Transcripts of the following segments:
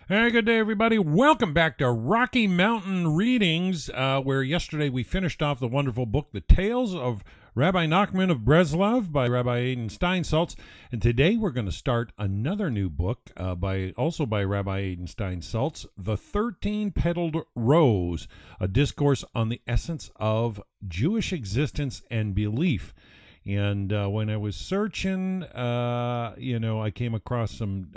Hey, good day, everybody. Welcome back to Rocky Mountain Readings, where yesterday we finished off the wonderful book, The Tales of Rabbi Nachman of Breslov by Rabbi Aiden Steinsaltz. And today we're going to start another new book by Rabbi Aiden Steinsaltz, The 13 Petalled Rose, a discourse on the essence of Jewish existence and belief. And when I was searching, I came across some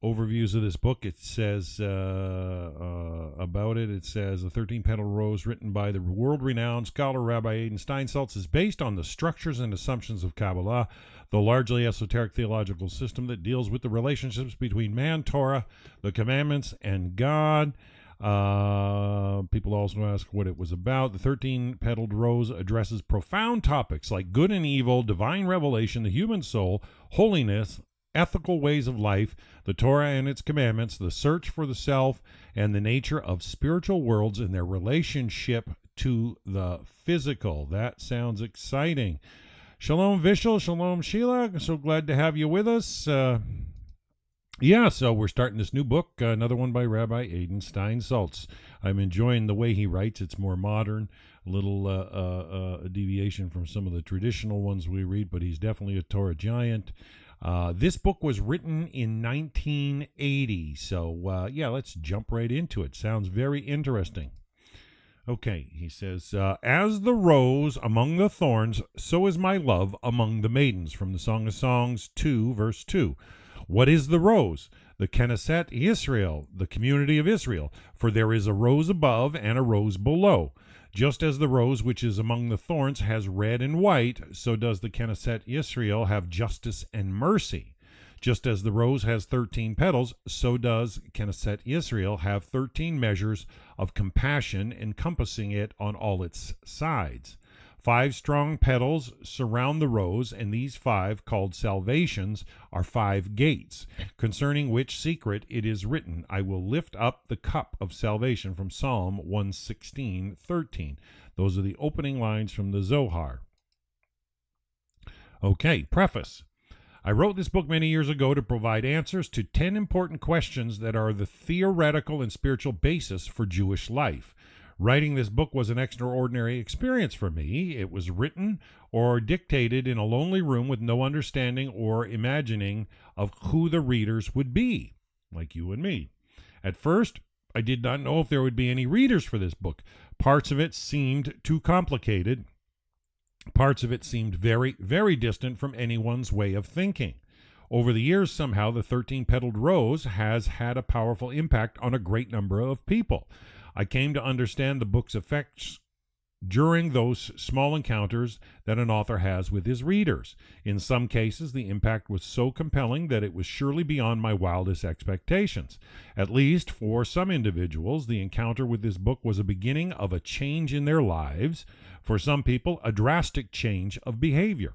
overviews of this book. It says about it. It says The 13 Petalled Rose, written by the world-renowned scholar Rabbi Aiden Steinsaltz, is based on the structures and assumptions of Kabbalah, the largely esoteric theological system that deals with the relationships between man, Torah, the commandments, and God. People also ask what it was about. The 13 Petalled Rose addresses profound topics like good and evil, divine revelation, the human soul, holiness, ethical ways of life, the Torah and its commandments, the search for the self, and the nature of spiritual worlds and their relationship to the physical. That sounds exciting. Shalom Vishal, shalom Sheila. So glad to have you with us. So we're starting this new book, another one by Rabbi Aiden Steinsaltz. I'm enjoying the way he writes. It's more modern, a little a deviation from some of the traditional ones we read, but he's definitely a Torah giant. This book was written in 1980, so let's jump right into it. Sounds very interesting. Okay, he says, as the rose among the thorns, so is my love among the maidens, from the Song of Songs 2, verse 2. What is the rose? The Knesset Israel, the community of Israel. For there is a rose above and a rose below. Just as the rose which is among the thorns has red and white, so does the Knesset Israel have justice and mercy. Just as the rose has 13 petals, so does Knesset Israel have 13 measures of compassion encompassing it on all its sides. 5 strong petals surround the rose, and these 5, called salvations, are 5 gates, concerning which secret it is written, I will lift up the cup of salvation, from Psalm 116:13. Those are the opening lines from the Zohar. Okay, preface. I wrote this book many years ago to provide answers to 10 important questions that are the theoretical and spiritual basis for Jewish life. Writing this book was an extraordinary experience for me. It was written or dictated in a lonely room with no understanding or imagining of who the readers would be, like you and me. At first, I did not know if there would be any readers for this book. Parts of it seemed too complicated. Parts of it seemed very, very distant from anyone's way of thinking. Over the years, somehow, the 13 Petalled Rose has had a powerful impact on a great number of people. I came to understand the book's effects during those small encounters that an author has with his readers. In some cases, the impact was so compelling that it was surely beyond my wildest expectations. At least for some individuals, the encounter with this book was a beginning of a change in their lives. For some people, a drastic change of behavior.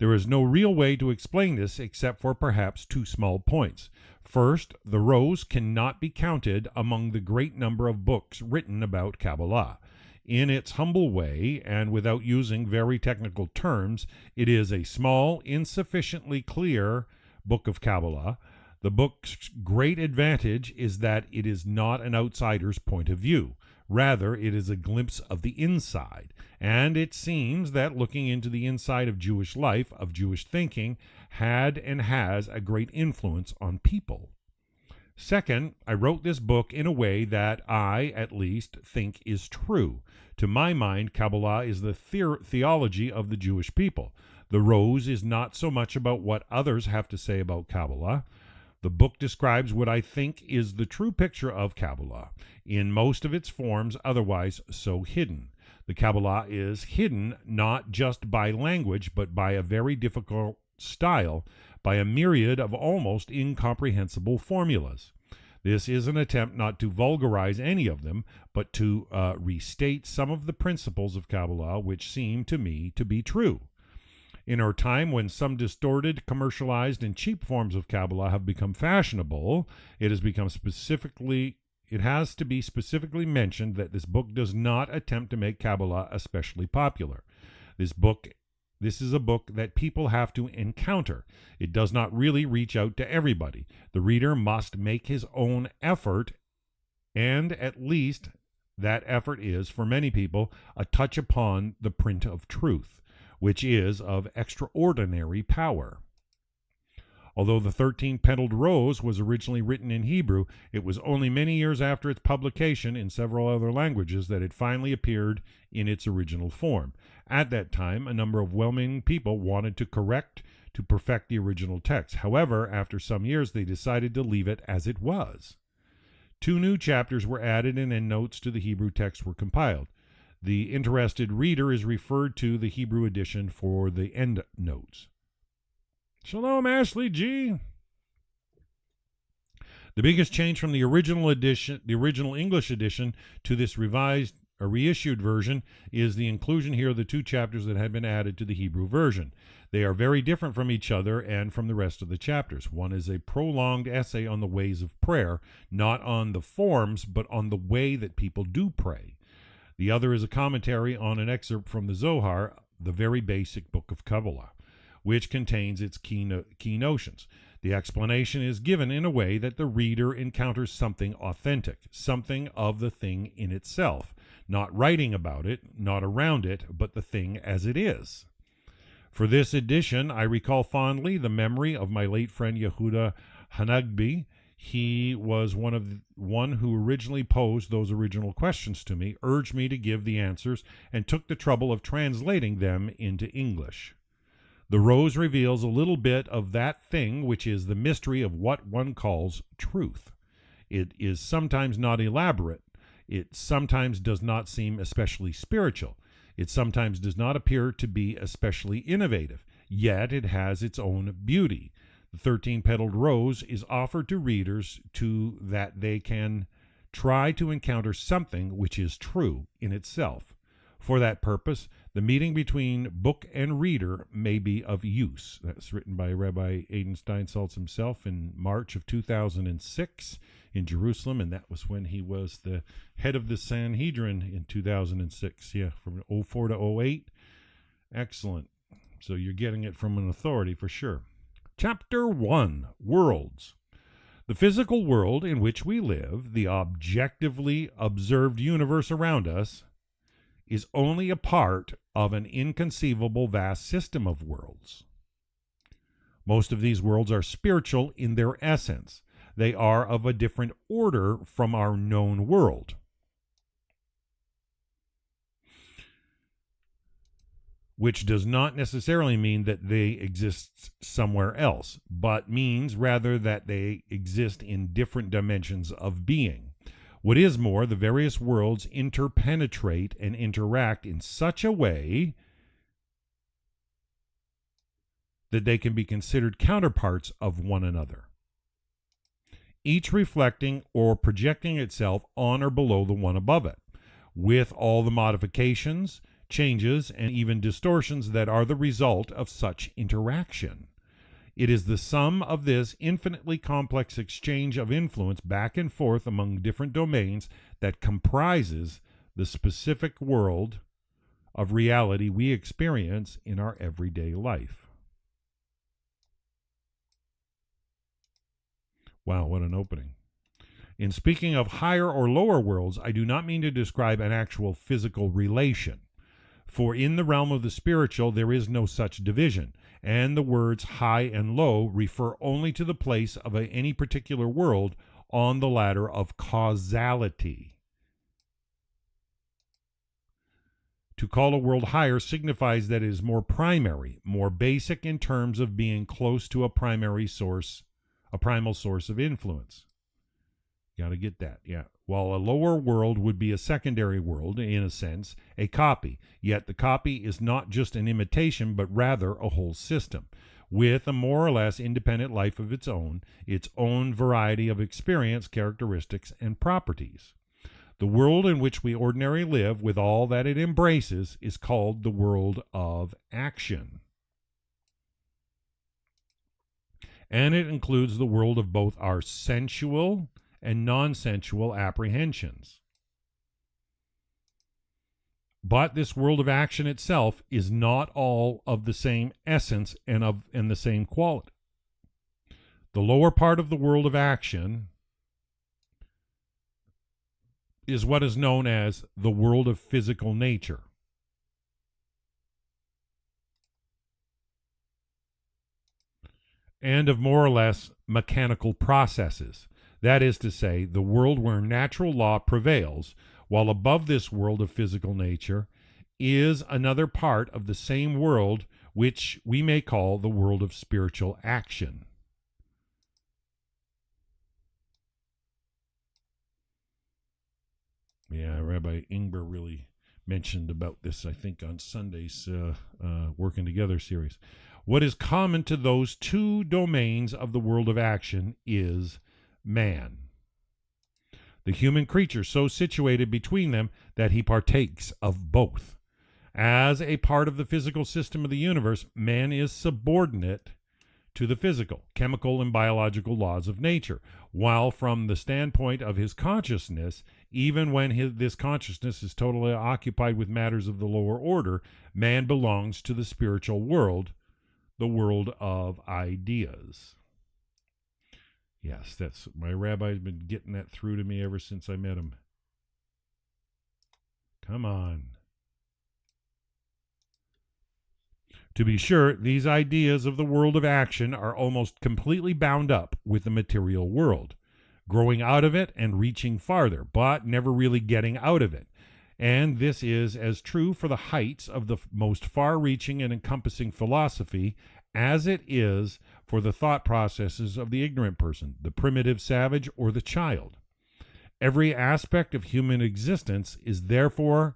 There is no real way to explain this except for perhaps 2 small points. First, the rose cannot be counted among the great number of books written about Kabbalah. In its humble way, and without using very technical terms, it is a small, insufficiently clear book of Kabbalah. The book's great advantage is that it is not an outsider's point of view. Rather, it is a glimpse of the inside, and it seems that looking into the inside of Jewish life, of Jewish thinking, had and has a great influence on people. Second, I wrote this book in a way that I, at least, think is true. To my mind, Kabbalah is the theology of the Jewish people. The rose is not so much about what others have to say about Kabbalah. The book describes what I think is the true picture of Kabbalah, in most of its forms otherwise so hidden. The Kabbalah is hidden not just by language, but by a very difficult style, by a myriad of almost incomprehensible formulas. This is an attempt not to vulgarize any of them, but to restate some of the principles of Kabbalah which seem to me to be true. In our time, when some distorted, commercialized, and cheap forms of Kabbalah have become fashionable, it has to be specifically mentioned that this book does not attempt to make Kabbalah especially popular. This This is a book that people have to encounter. It does not really reach out to everybody. The reader must make his own effort, and at least that effort is, for many people, a touch upon the print of truth, which is of extraordinary power. Although the 13 Petalled Rose was originally written in Hebrew, it was only many years after its publication in several other languages that it finally appeared in its original form. At that time, a number of well-meaning people wanted to perfect the original text. However, after some years, they decided to leave it as it was. 2 new chapters were added and endnotes to the Hebrew text were compiled. The interested reader is referred to the Hebrew edition for the endnotes. Shalom, Ashley G. The biggest change from the original English edition to this reissued version is the inclusion here of the 2 chapters that had been added to the Hebrew version. They are very different from each other and from the rest of the chapters. One is a prolonged essay on the ways of prayer, not on the forms, but on the way that people do pray. The other is a commentary on an excerpt from the Zohar, the very basic book of Kabbalah, which contains its key notions. The explanation is given in a way that the reader encounters something authentic, something of the thing in itself, not writing about it, not around it, but the thing as it is. For this edition, I recall fondly the memory of my late friend Yehuda Hanagbi. He was one who originally posed those original questions to me, urged me to give the answers, and took the trouble of translating them into English. The rose reveals a little bit of that thing which is the mystery of what one calls truth. It is sometimes not elaborate. It sometimes does not seem especially spiritual. It sometimes does not appear to be especially innovative. Yet it has its own beauty. The 13-Petalled Rose is offered to readers that they can try to encounter something which is true in itself. For that purpose, the meeting between book and reader may be of use. That's written by Rabbi Aiden Steinsaltz himself in March of 2006 in Jerusalem, and that was when he was the head of the Sanhedrin in 2006. Yeah, from 04 to 08. Excellent. So you're getting it from an authority for sure. Chapter 1, Worlds. The physical world in which we live, the objectively observed universe around us, is only a part of an inconceivable vast system of worlds. Most of these worlds are spiritual in their essence. They are of a different order from our known world, which does not necessarily mean that they exist somewhere else, but means rather that they exist in different dimensions of being. What is more, the various worlds interpenetrate and interact in such a way that they can be considered counterparts of one another, each reflecting or projecting itself on or below the one above it, with all the modifications, changes, and even distortions that are the result of such interaction. It is the sum of this infinitely complex exchange of influence back and forth among different domains that comprises the specific world of reality we experience in our everyday life. Wow, what an opening. In speaking of higher or lower worlds, I do not mean to describe an actual physical relation. For in the realm of the spiritual there is no such division, and the words high and low refer only to the place of any particular world on the ladder of causality. To call a world higher signifies that it is more primary, more basic in terms of being close to a primal source of influence. Got to get that, yeah. While a lower world would be a secondary world, in a sense, a copy. Yet the copy is not just an imitation, but rather a whole system, with a more or less independent life of its own variety of experience, characteristics, and properties. The world in which we ordinarily live, with all that it embraces, is called the world of action. And it includes the world of both our sensual and non-sensual apprehensions. But this world of action itself is not all of the same essence and the same quality. The lower part of the world of action is what is known as the world of physical nature. And of more or less mechanical processes. That is to say, the world where natural law prevails, while above this world of physical nature is another part of the same world which we may call the world of spiritual action. Yeah, Rabbi Ingber really mentioned about this, I think, on Sunday's Working Together series. What is common to those two domains of the world of action is man. The human creature so situated between them that he partakes of both. As a part of the physical system of the universe, man is subordinate to the physical, chemical, and biological laws of nature, while from the standpoint of his consciousness, even when this consciousness is totally occupied with matters of the lower order, man belongs to the spiritual world, the world of ideas. Yes, that's my rabbi's been getting that through to me ever since I met him. Come on. To be sure, these ideas of the world of action are almost completely bound up with the material world, growing out of it and reaching farther, but never really getting out of it. And this is as true for the heights of the most far-reaching and encompassing philosophy as it is for the thought processes of the ignorant person, the primitive savage, or the child. Every aspect of human existence is therefore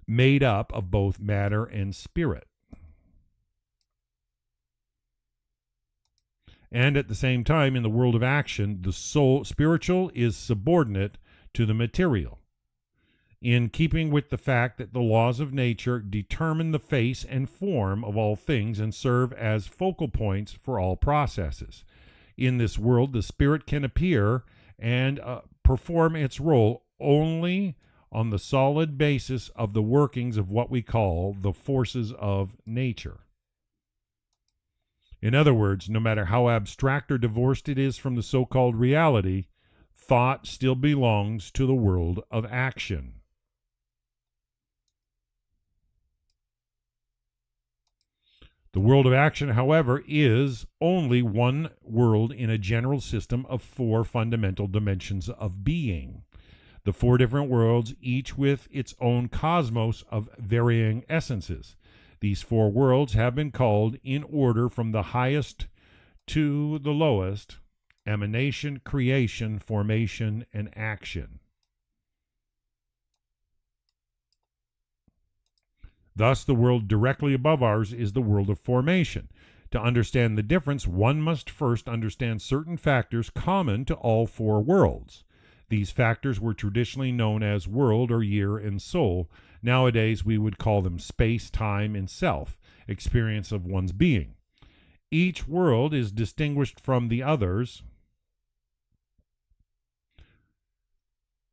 made up of both matter and spirit. And at the same time, in the world of action, the soul spiritual is subordinate to the material, in keeping with the fact that the laws of nature determine the face and form of all things and serve as focal points for all processes. In this world, the spirit can appear and perform its role only on the solid basis of the workings of what we call the forces of nature. In other words, no matter how abstract or divorced it is from the so-called reality, thought still belongs to the world of action. The world of action, however, is only one world in a general system of four fundamental dimensions of being. The four different worlds, each with its own cosmos of varying essences. These four worlds have been called, in order from the highest to the lowest, emanation, creation, formation, and action. Thus, the world directly above ours is the world of formation. To understand the difference, one must first understand certain factors common to all four worlds. These factors were traditionally known as world or year and soul. Nowadays, we would call them space, time, and self, experience of one's being. Each world is distinguished from the others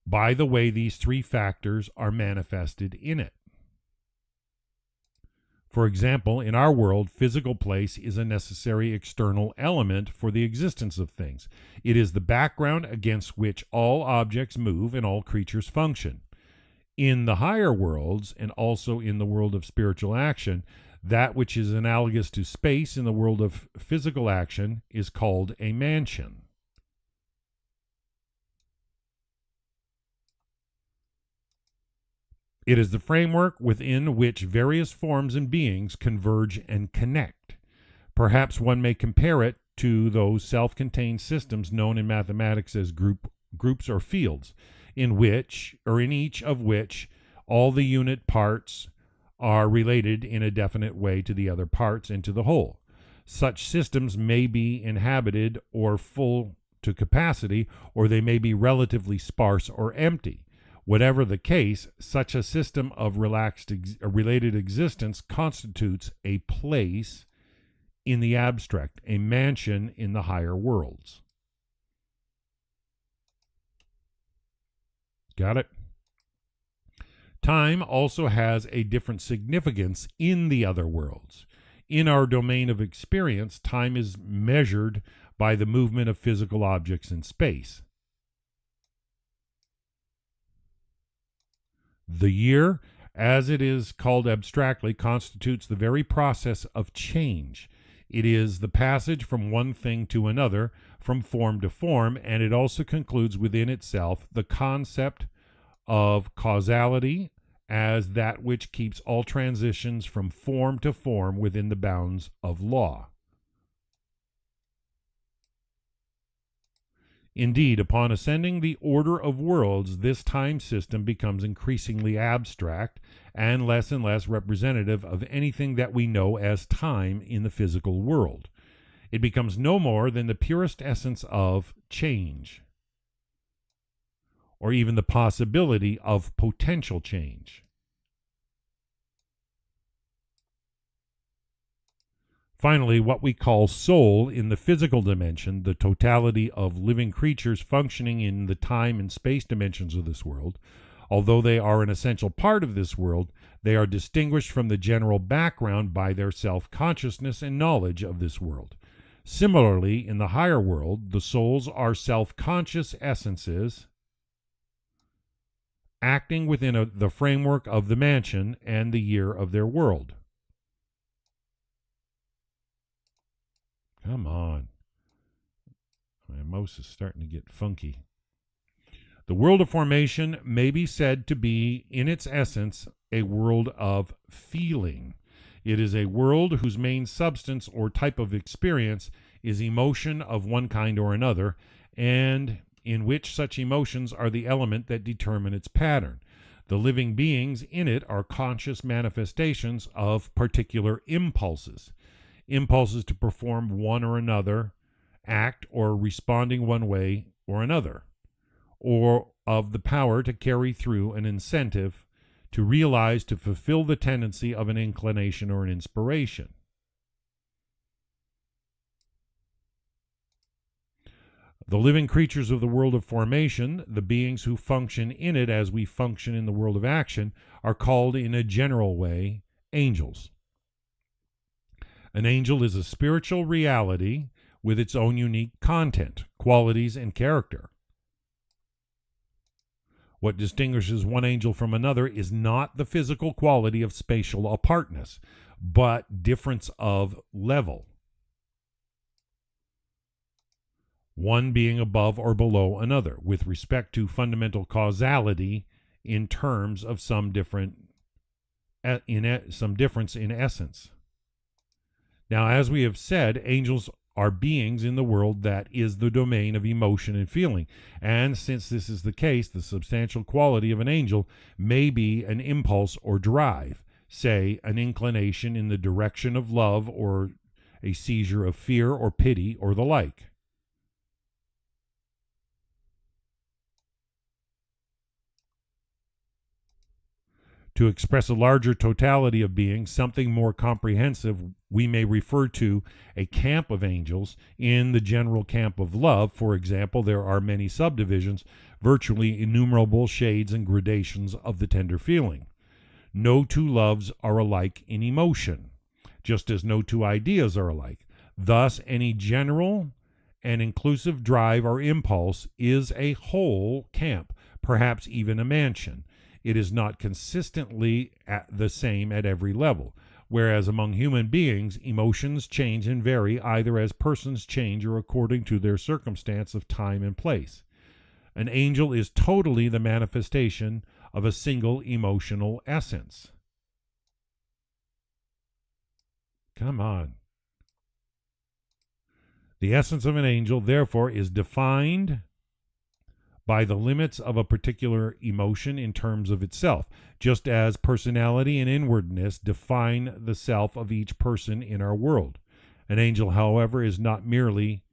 by the way these three factors are manifested in it. For example, in our world, physical place is a necessary external element for the existence of things. It is the background against which all objects move and all creatures function. In the higher worlds, and also in the world of spiritual action, that which is analogous to space in the world of physical action is called a mansion. It is the framework within which various forms and beings converge and connect. Perhaps one may compare it to those self-contained systems known in mathematics as groups or fields, in each of which all the unit parts are related in a definite way to the other parts and to the whole. Such systems may be inhabited or full to capacity, or they may be relatively sparse or empty. Whatever the case, such a system of related existence constitutes a place in the abstract, a mansion in the higher worlds. Got it? Time also has a different significance in the other worlds. In our domain of experience, time is measured by the movement of physical objects in space. The year, as it is called abstractly, constitutes the very process of change. It is the passage from one thing to another, from form to form, and it also concludes within itself the concept of causality as that which keeps all transitions from form to form within the bounds of law. Indeed, upon ascending the order of worlds, this time system becomes increasingly abstract and less representative of anything that we know as time in the physical world. It becomes no more than the purest essence of change, or even the possibility of potential change. Finally, what we call soul in the physical dimension, the totality of living creatures functioning in the time and space dimensions of this world, although they are an essential part of this world, they are distinguished from the general background by their self-consciousness and knowledge of this world. Similarly, in the higher world, the souls are self-conscious essences acting within the framework of the mansion and the year of their world. Come on. My mouse is starting to get funky. The world of formation may be said to be, in its essence, a world of feeling. It is a world whose main substance or type of experience is emotion of one kind or another, and in which such emotions are the element that determine its pattern. The living beings in it are conscious manifestations of particular impulses. Impulses to perform one or another act or responding one way or another, or of the power to carry through an incentive, to realize, to fulfill the tendency of an inclination or an inspiration. The living creatures of the world of formation, the beings who function in it as we function in the world of action, are called in a general way angels. An angel is a spiritual reality with its own unique content, qualities, and character. What distinguishes one angel from another is not the physical quality of spatial apartness, but difference of level. One being above or below another, with respect to fundamental causality in terms of some difference in essence. Now, as we have said, angels are beings in the world that is the domain of emotion and feeling. And since this is the case, the substantial quality of an angel may be an impulse or drive, say, an inclination in the direction of love or a seizure of fear or pity or the like. To express a larger totality of beings, something more comprehensive, we may refer to a camp of angels. In the general camp of love, for example, there are many subdivisions, virtually innumerable shades and gradations of the tender feeling. No two loves are alike in emotion, just as no two ideas are alike. Thus, any general and inclusive drive or impulse is a whole camp, perhaps even a mansion. It is not consistently the same at every level, whereas among human beings, emotions change and vary either as persons change or according to their circumstance of time and place. An angel is totally the manifestation of a single emotional essence. Come on. The essence of an angel, therefore, is defined by the limits of a particular emotion in terms of itself, just as personality and inwardness define the self of each person in our world. An angel, however, is not merely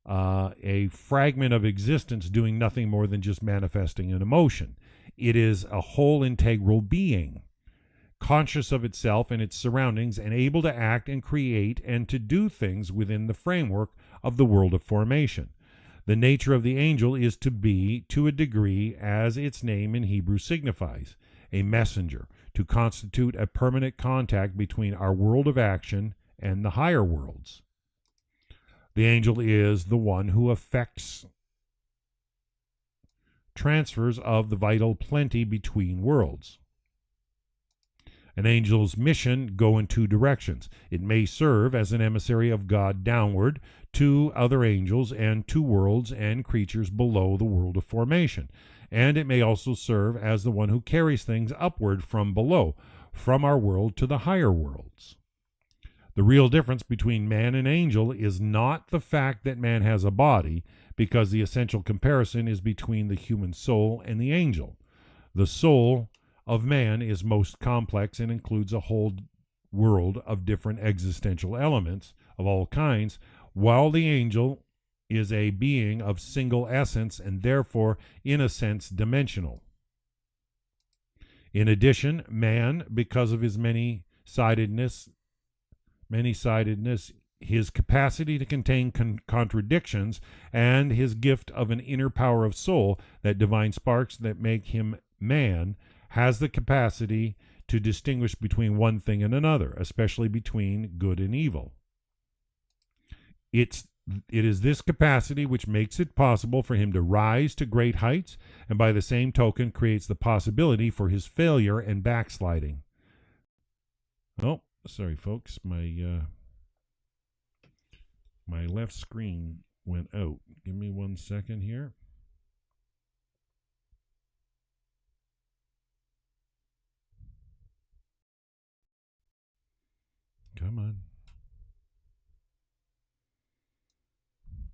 a fragment of existence doing nothing more than just manifesting an emotion. It is a whole integral being, conscious of itself and its surroundings, and able to act and create and to do things within the framework of the world of formation. The nature of the angel is to be, to a degree, as its name in Hebrew signifies, a messenger, to constitute a permanent contact between our world of action and the higher worlds. The angel is the one who affects transfers of the vital plenty between worlds. An angel's mission go in two directions. It may serve as an emissary of God downward to other angels and to worlds and creatures below the world of formation. And it may also serve as the one who carries things upward from below, from our world to the higher worlds. The real difference between man and angel is not the fact that man has a body, because the essential comparison is between the human soul and the angel. The soul of man is most complex and includes a whole world of different existential elements of all kinds, while the angel is a being of single essence and therefore, in a sense, dimensional. In addition, man, because of his many-sidedness, his capacity to contain contradictions, and his gift of an inner power of soul, that divine sparks that make him man, has the capacity to distinguish between one thing and another, especially between good and evil. It is this capacity which makes it possible for him to rise to great heights, and by the same token creates the possibility for his failure and backsliding. Oh, sorry folks, my left screen went out. Give me 1 second here. Come on.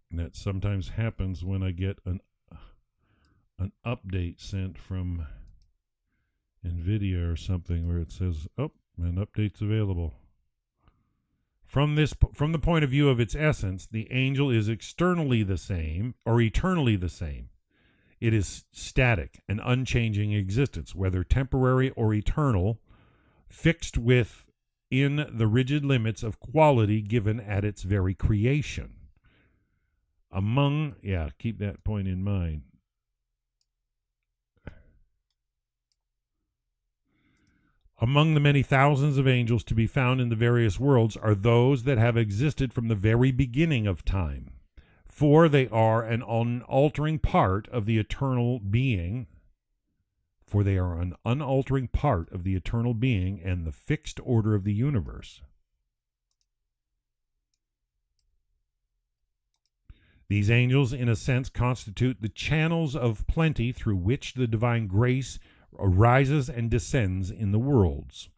And that sometimes happens when I get an update sent from NVIDIA or something where it says, oh, an update's available. From the point of view of its essence, the angel is externally the same or eternally the same. It is static, an unchanging existence, whether temporary or eternal, fixed within the rigid limits of quality given at its very creation. Keep that point in mind. Among the many thousands of angels to be found in the various worlds are those that have existed from the very beginning of time, for they are an unaltering part of the eternal being, and the fixed order of the universe. These angels, in a sense, constitute the channels of plenty through which the divine grace arises and descends in the worlds.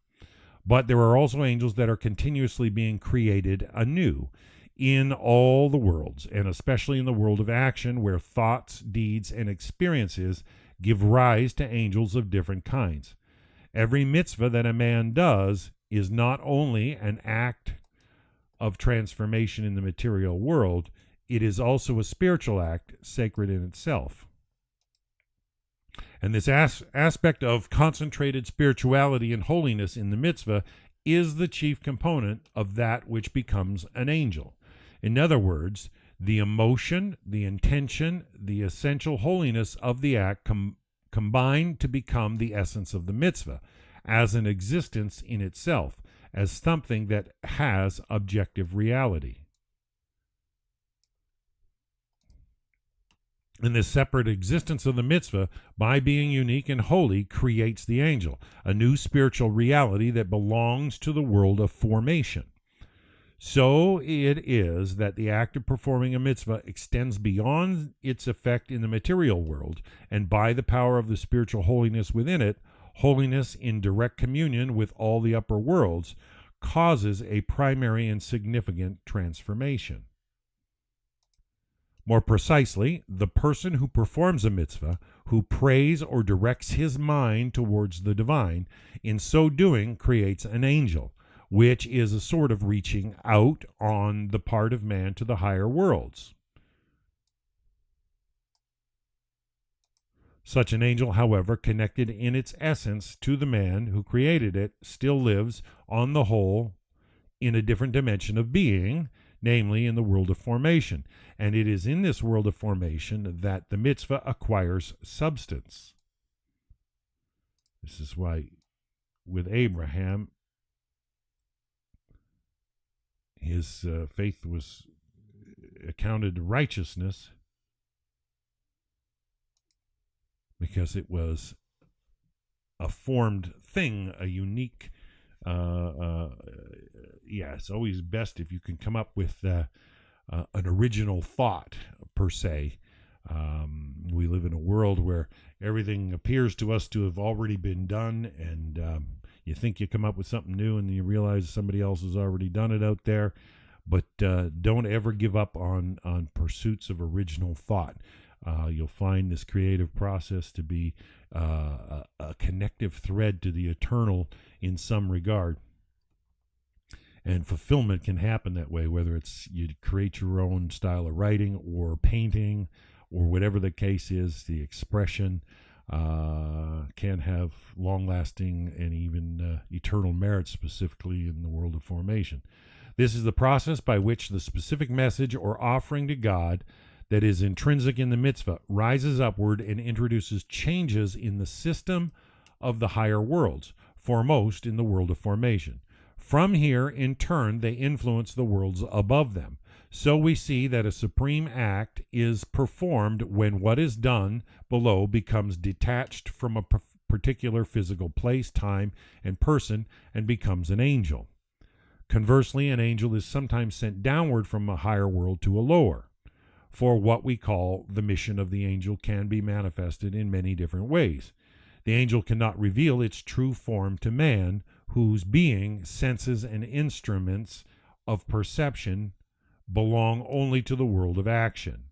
But there are also angels that are continuously being created anew in all the worlds, and especially in the world of action, where thoughts, deeds, and experiences give rise to angels of different kinds. Every mitzvah that a man does is not only an act of transformation in the material world, it is also a spiritual act, sacred in itself. And this aspect of concentrated spirituality and holiness in the mitzvah is the chief component of that which becomes an angel. In other words, the emotion, the intention, the essential holiness of the act combine to become the essence of the mitzvah, as an existence in itself, as something that has objective reality. And this separate existence of the mitzvah, by being unique and holy, creates the angel, a new spiritual reality that belongs to the world of formation. So it is that the act of performing a mitzvah extends beyond its effect in the material world, and by the power of the spiritual holiness within it, holiness in direct communion with all the upper worlds, causes a primary and significant transformation. More precisely, the person who performs a mitzvah, who prays or directs his mind towards the divine, in so doing creates an angel, which is a sort of reaching out on the part of man to the higher worlds. Such an angel, however, connected in its essence to the man who created it, still lives, on the whole, in a different dimension of being, namely in the world of formation. And it is in this world of formation that the mitzvah acquires substance. This is why with Abraham, his faith was accounted righteousness because it was a formed thing, a unique. It's always best if you can come up with an original thought, per se. We live in a world where everything appears to us to have already been done, and you think you come up with something new, and then you realize somebody else has already done it out there. But don't ever give up on pursuits of original thought. You'll find this creative process to be a connective thread to the eternal in some regard. And fulfillment can happen that way, whether it's you create your own style of writing or painting or whatever the case is. The expression can have long-lasting and even eternal merit, specifically in the world of formation. This is the process by which the specific message or offering to God that is intrinsic in the mitzvah rises upward and introduces changes in the system of the higher worlds, foremost in the world of formation. From here, in turn, they influence the worlds above them. So we see that a supreme act is performed when what is done below becomes detached from a particular physical place, time, and person and becomes an angel. Conversely, an angel is sometimes sent downward from a higher world to a lower. For what we call the mission of the angel can be manifested in many different ways. The angel cannot reveal its true form to man, whose being, senses, and instruments of perception belong only to the world of action.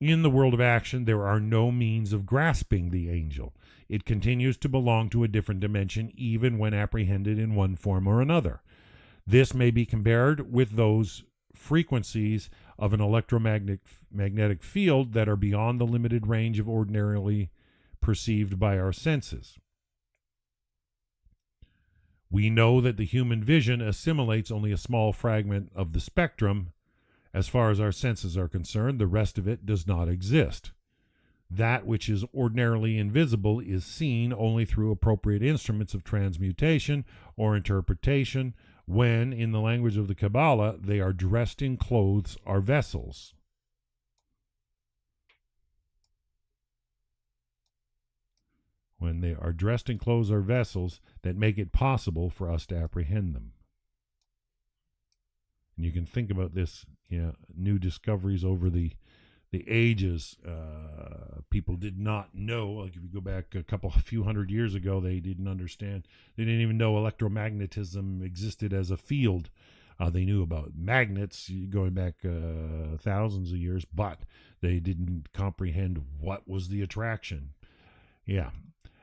In the world of action, there are no means of grasping the angel. It continues to belong to a different dimension, even when apprehended in one form or another. This may be compared with those frequencies of an electromagnetic field that are beyond the limited range of ordinarily perceived by our senses. We know that the human vision assimilates only a small fragment of the spectrum. As far as our senses are concerned, the rest of it does not exist. That which is ordinarily invisible is seen only through appropriate instruments of transmutation or interpretation, when, in the language of the Kabbalah, they are dressed in clothes or vessels. When they are dressed in clothes or vessels that make it possible for us to apprehend them. And you can think about this, new discoveries over the ages. People did not know, like if you go back a few hundred years ago, they didn't understand. They didn't even know electromagnetism existed as a field. They knew about magnets going back thousands of years, but they didn't comprehend what was the attraction. Yeah.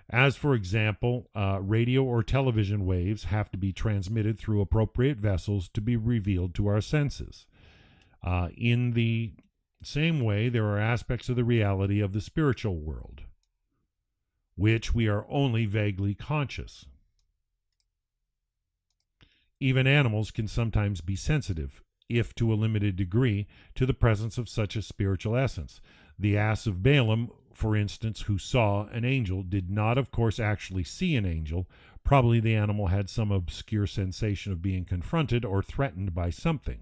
As, for example, radio or television waves have to be transmitted through appropriate vessels to be revealed to our senses. In the same way, there are aspects of the reality of the spiritual world, which we are only vaguely conscious. Even animals can sometimes be sensitive, if to a limited degree, to the presence of such a spiritual essence. The ass of Balaam, for instance, who saw an angel, did not, of course, actually see an angel. Probably the animal had some obscure sensation of being confronted or threatened by something.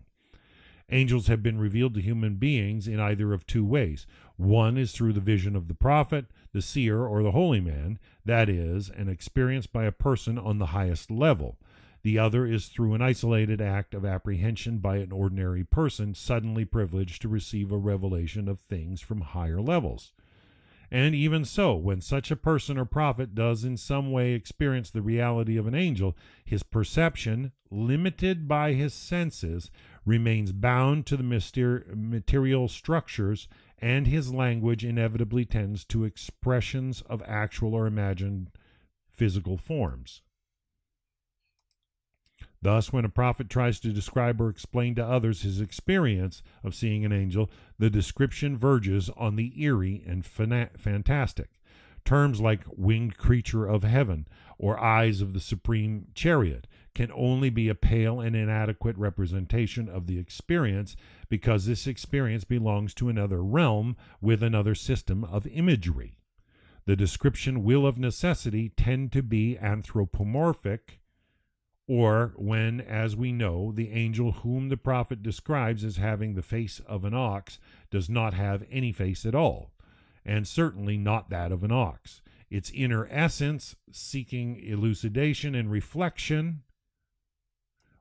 Angels have been revealed to human beings in either of two ways. One is through the vision of the prophet, the seer, or the holy man, that is, an experience by a person on the highest level. The other is through an isolated act of apprehension by an ordinary person suddenly privileged to receive a revelation of things from higher levels. And even so, when such a person or prophet does in some way experience the reality of an angel, his perception, limited by his senses, remains bound to the material structures, and his language inevitably tends to expressions of actual or imagined physical forms. Thus, when a prophet tries to describe or explain to others his experience of seeing an angel, the description verges on the eerie and fantastic. Terms like winged creature of heaven or eyes of the supreme chariot can only be a pale and inadequate representation of the experience, because this experience belongs to another realm with another system of imagery. The description will of necessity tend to be anthropomorphic, or when, as we know, the angel whom the prophet describes as having the face of an ox does not have any face at all, and certainly not that of an ox. Its inner essence, seeking elucidation and reflection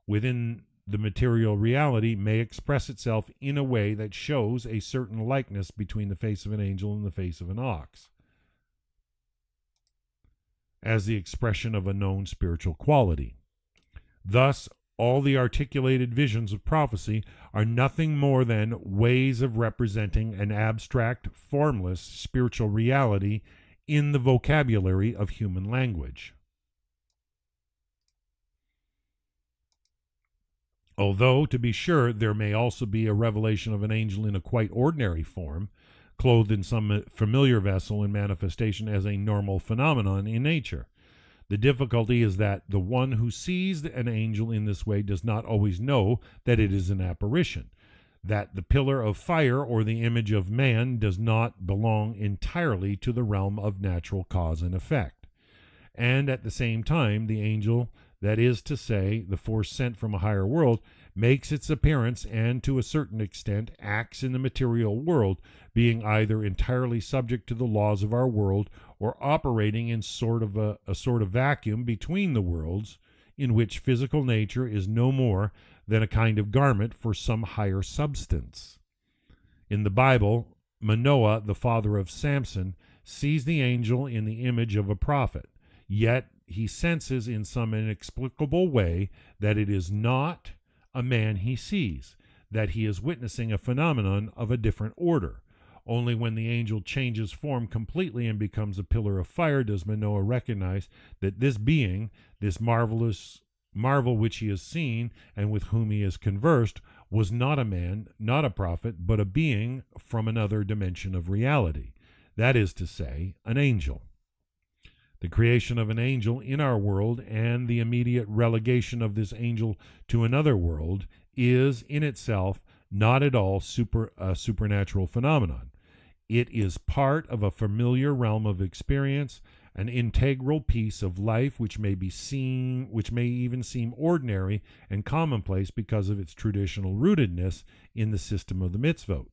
within the material reality, may express itself in a way that shows a certain likeness between the face of an angel and the face of an ox, as the expression of a known spiritual quality. Thus, all the articulated visions of prophecy are nothing more than ways of representing an abstract, formless spiritual reality in the vocabulary of human language. Although, to be sure, there may also be a revelation of an angel in a quite ordinary form, clothed in some familiar vessel and manifestation as a normal phenomenon in nature. The difficulty is that the one who sees an angel in this way does not always know that it is an apparition, that the pillar of fire or the image of man does not belong entirely to the realm of natural cause and effect. And at the same time, the angel, that is to say, the force sent from a higher world, makes its appearance and to a certain extent acts in the material world, being either entirely subject to the laws of our world or operating in a sort of vacuum between the worlds, in which physical nature is no more than a kind of garment for some higher substance. In the Bible, Manoah, the father of Samson, sees the angel in the image of a prophet, yet he senses in some inexplicable way that it is not a man he sees, that he is witnessing a phenomenon of a different order. Only when the angel changes form completely and becomes a pillar of fire does Manoah recognize that this being, this marvel which he has seen and with whom he has conversed, was not a man, not a prophet, but a being from another dimension of reality, that is to say, an angel. The creation of an angel in our world and the immediate relegation of this angel to another world is in itself not at all a supernatural phenomenon. It is part of a familiar realm of experience, an integral piece of life which may even seem ordinary and commonplace because of its traditional rootedness in the system of the mitzvot.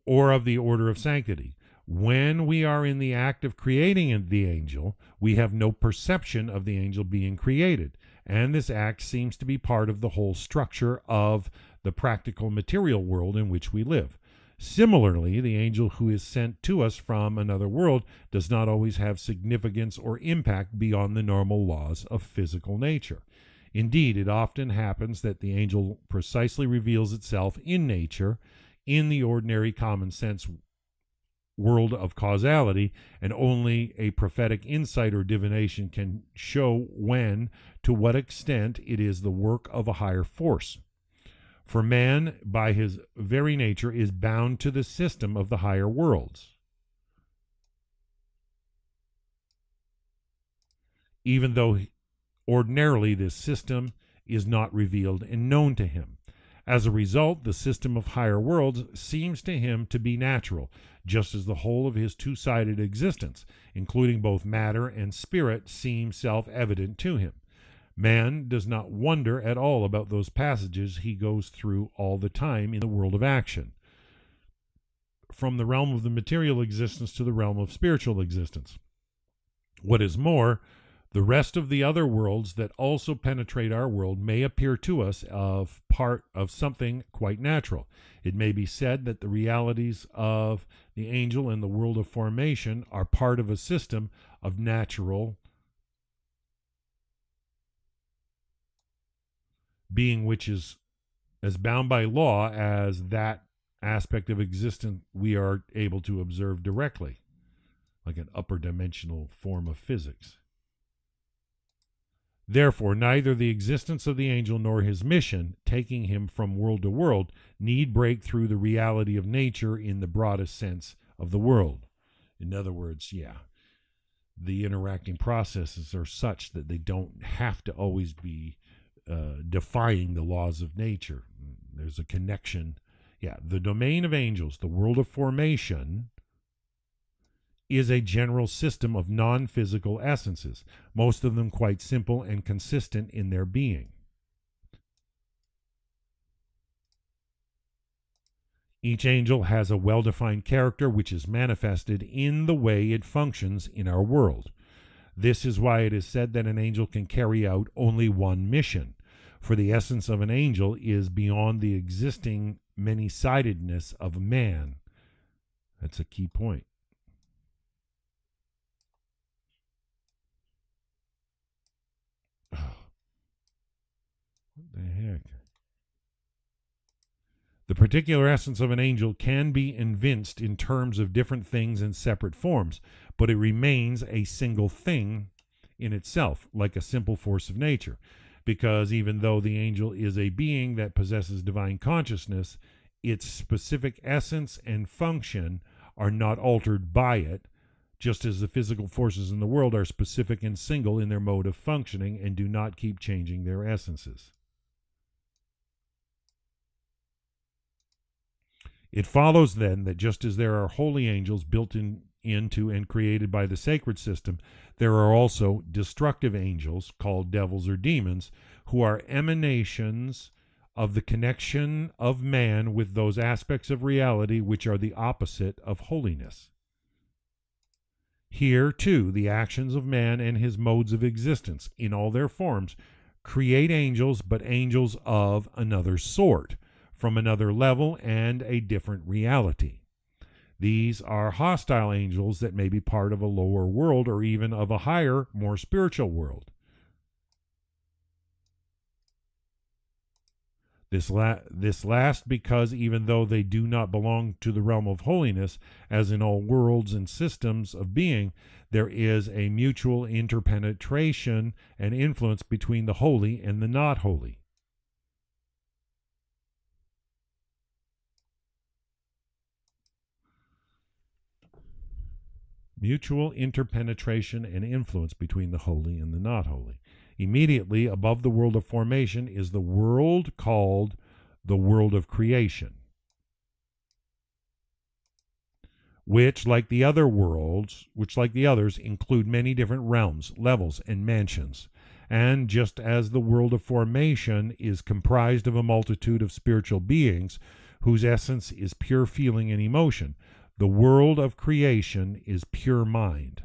Or of the order of sanctity. When we are in the act of creating the angel, we have no perception of the angel being created, and this act seems to be part of the whole structure of the practical material world in which we live. Similarly, the angel who is sent to us from another world does not always have significance or impact beyond the normal laws of physical nature. Indeed, it often happens that the angel precisely reveals itself in nature, in the ordinary common sense world of causality, and only a prophetic insight or divination can show when, to what extent, it is the work of a higher force. For man, by his very nature, is bound to the system of the higher worlds, even though ordinarily this system is not revealed and known to him. As a result, the system of higher worlds seems to him to be natural, just as the whole of his two-sided existence, including both matter and spirit, seems self-evident to him. Man does not wonder at all about those passages he goes through all the time in the world of action, from the realm of the material existence to the realm of spiritual existence. What is more, the rest of the other worlds that also penetrate our world may appear to us of part of something quite natural. It may be said that the realities of the angel and the world of formation are part of a system of natural being which is as bound by law as that aspect of existence we are able to observe directly, like an upper dimensional form of physics. Therefore, neither the existence of the angel nor his mission, taking him from world to world, need break through the reality of nature in the broadest sense of the world. In other words, the interacting processes are such that they don't have to always be defying the laws of nature. There's a connection. The domain of angels, the world of formation, is a general system of non-physical essences, most of them quite simple and consistent in their being. Each angel has a well-defined character which is manifested in the way it functions in our world. This is why it is said that an angel can carry out only one mission, for the essence of an angel is beyond the existing many-sidedness of man. That's a key point. What the heck? The particular essence of an angel can be evinced in terms of different things in separate forms, but it remains a single thing in itself, like a simple force of nature, because even though the angel is a being that possesses divine consciousness, its specific essence and function are not altered by it, just as the physical forces in the world are specific and single in their mode of functioning and do not keep changing their essences. It follows then that just as there are holy angels built into and created by the sacred system, there are also destructive angels, called devils or demons, who are emanations of the connection of man with those aspects of reality which are the opposite of holiness. Here, too, the actions of man and his modes of existence, in all their forms, create angels, but angels of another sort, from another level and a different reality. These are hostile angels that may be part of a lower world or even of a higher, more spiritual world. This last because even though they do not belong to the realm of holiness, as in all worlds and systems of being, there is a mutual interpenetration and influence between the holy and the not holy. Mutual interpenetration and influence between the holy and the not holy. Immediately above the world of formation is the world called the world of creation, which, like the others, include many different realms, levels, and mansions. And just as the world of formation is comprised of a multitude of spiritual beings whose essence is pure feeling and emotion, the world of creation is pure mind.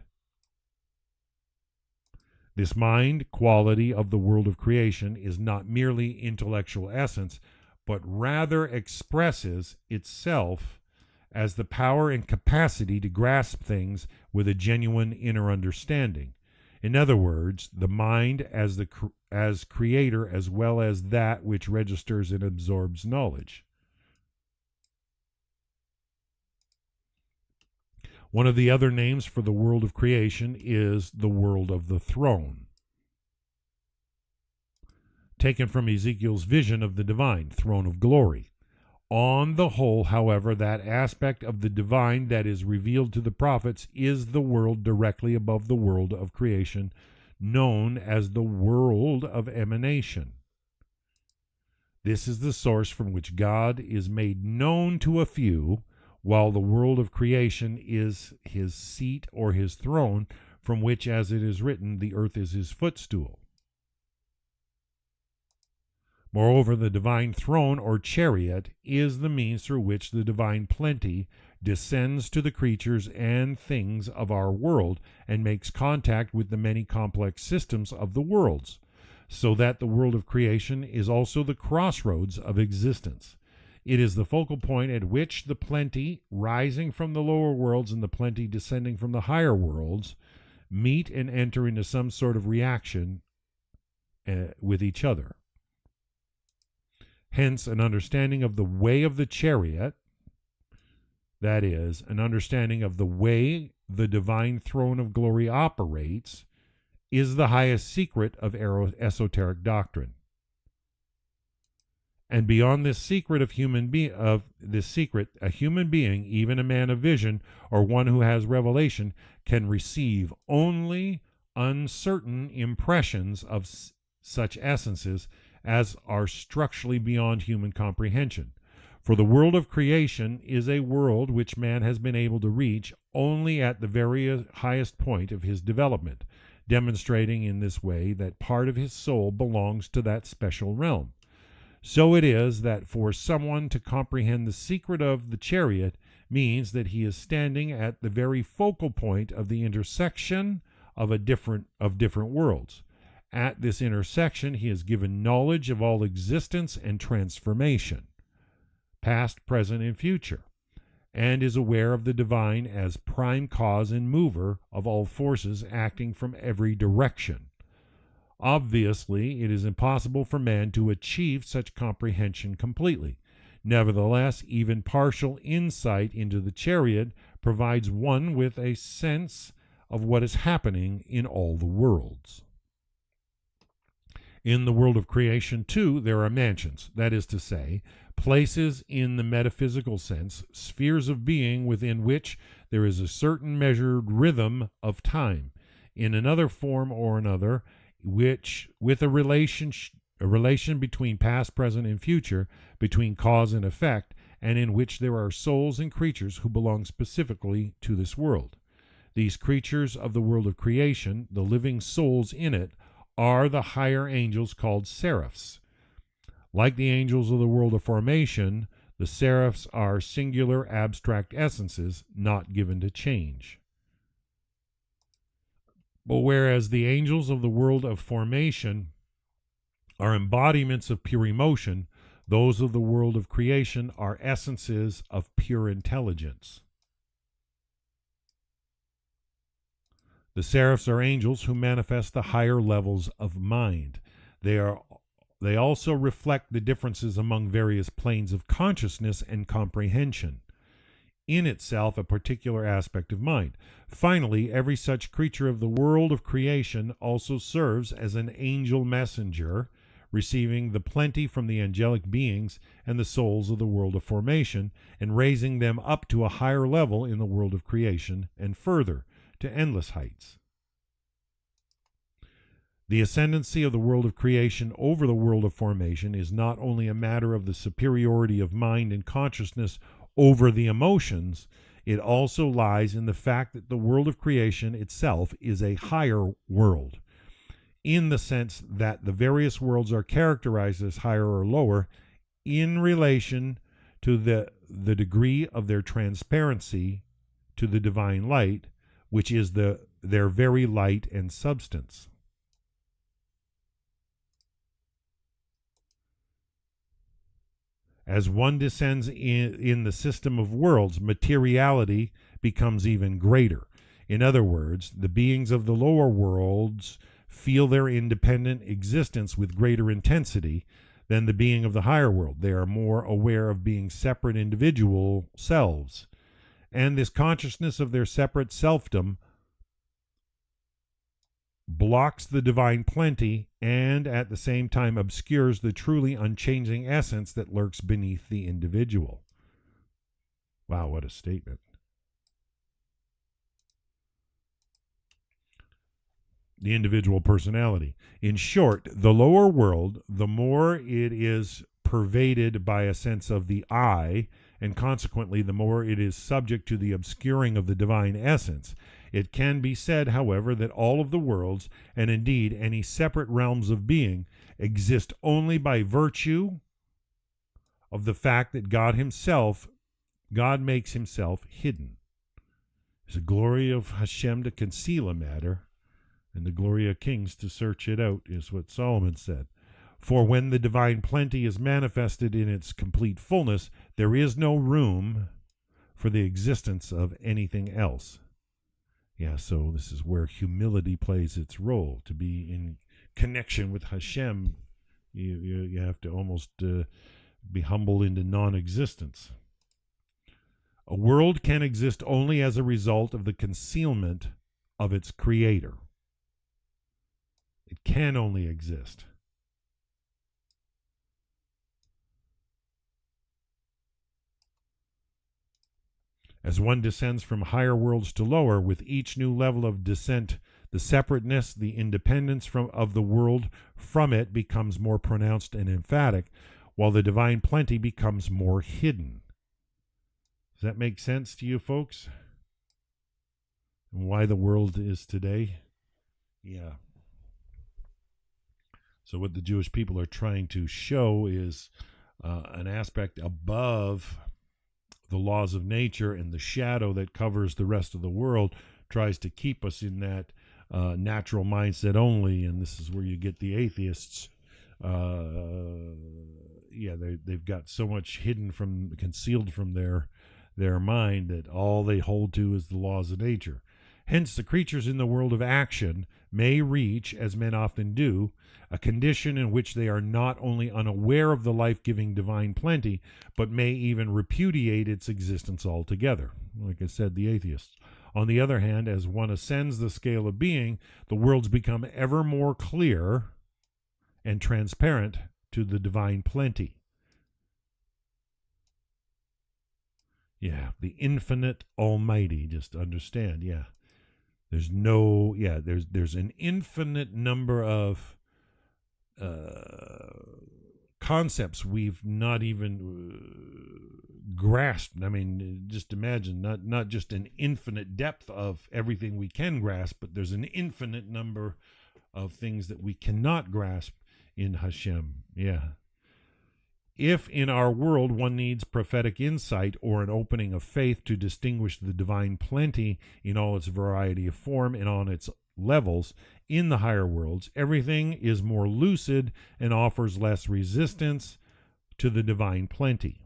This mind quality of the world of creation is not merely intellectual essence, but rather expresses itself as the power and capacity to grasp things with a genuine inner understanding. In other words, the mind as creator as well as that which registers and absorbs knowledge. One of the other names for the world of creation is the world of the throne, taken from Ezekiel's vision of the divine throne of glory. On the whole, however, that aspect of the divine that is revealed to the prophets is the world directly above the world of creation, known as the world of emanation. This is the source from which God is made known to a few, while the world of creation is his seat or his throne, from which, as it is written, the earth is his footstool. Moreover, the divine throne or chariot is the means through which the divine plenty descends to the creatures and things of our world and makes contact with the many complex systems of the worlds, so that the world of creation is also the crossroads of existence. It is the focal point at which the plenty rising from the lower worlds and the plenty descending from the higher worlds meet and enter into some sort of reaction with each other. Hence, an understanding of the way of the chariot, that is, an understanding of the way the divine throne of glory operates, is the highest secret of esoteric doctrine. And beyond this secret a human being, even a man of vision or one who has revelation, can receive only uncertain impressions of such essences as are structurally beyond human comprehension. For the world of creation is a world which man has been able to reach only at the very highest point of his development, demonstrating in this way that part of his soul belongs to that special realm. So it is that for someone to comprehend the secret of the chariot means that he is standing at the very focal point of the intersection of different worlds. At this intersection, he is given knowledge of all existence and transformation, past, present, and future, and is aware of the divine as prime cause and mover of all forces acting from every direction. Obviously, it is impossible for man to achieve such comprehension completely. Nevertheless, even partial insight into the chariot provides one with a sense of what is happening in all the worlds. In the world of creation, too, there are mansions, that is to say, places in the metaphysical sense, spheres of being within which there is a certain measured rhythm of time, in another form or another, which, with a relation between past, present, and future, between cause and effect, and in which there are souls and creatures who belong specifically to this world. These creatures of the world of creation, the living souls in it, are the higher angels called seraphs. Like the angels of the world of formation, the seraphs are singular abstract essences not given to change. But whereas the angels of the world of formation are embodiments of pure emotion, those of the world of creation are essences of pure intelligence. The seraphs are angels who manifest the higher levels of mind. They also reflect the differences among various planes of consciousness and comprehension, in itself a particular aspect of mind. Finally, every such creature of the world of creation also serves as an angel messenger, receiving the plenty from the angelic beings and the souls of the world of formation, and raising them up to a higher level in the world of creation, and further, to endless heights. The ascendancy of the world of creation over the world of formation is not only a matter of the superiority of mind and consciousness over the emotions, it also lies in the fact that the world of creation itself is a higher world, in the sense that the various worlds are characterized as higher or lower in relation to the degree of their transparency to the divine light, which is their very light and substance. As one descends in the system of worlds, materiality becomes even greater. In other words, the beings of the lower worlds feel their independent existence with greater intensity than the being of the higher world. They are more aware of being separate individual selves. And this consciousness of their separate selfdom blocks the divine plenty and at the same time obscures the truly unchanging essence that lurks beneath the individual. Wow, what a statement. The individual personality. In short, the lower world, the more it is pervaded by a sense of the I, and consequently the more it is subject to the obscuring of the divine essence. It can be said, however, that all of the worlds, and indeed any separate realms of being, exist only by virtue of the fact that God makes himself hidden. It's the glory of Hashem to conceal a matter, and the glory of kings to search it out, is what Solomon said. For when the divine plenty is manifested in its complete fullness, there is no room for the existence of anything else. Yeah, so this is where humility plays its role. To be in connection with Hashem, you have to almost be humbled into non-existence. A world can exist only as a result of the concealment of its creator. It can only exist. As one descends from higher worlds to lower, with each new level of descent, the separateness, the independence of the world from it becomes more pronounced and emphatic, while the divine plenty becomes more hidden. Does that make sense to you folks? And why the world is today? Yeah. So what the Jewish people are trying to show is an aspect above the laws of nature, and the shadow that covers the rest of the world tries to keep us in that natural mindset only. And this is where you get the atheists. They've got so much concealed from their mind that all they hold to is the laws of nature. Hence, the creatures in the world of action may reach, as men often do, a condition in which they are not only unaware of the life-giving divine plenty, but may even repudiate its existence altogether. Like I said, the atheists. On the other hand, as one ascends the scale of being, the worlds become ever more clear and transparent to the divine plenty. Yeah, the infinite almighty, just understand, yeah. There's an infinite number of concepts we've not even grasped. I mean, just imagine, not just an infinite depth of everything we can grasp, but there's an infinite number of things that we cannot grasp in Hashem. Yeah. If in our world one needs prophetic insight or an opening of faith to distinguish the divine plenty in all its variety of form and on its levels in the higher worlds, everything is more lucid and offers less resistance to the divine plenty.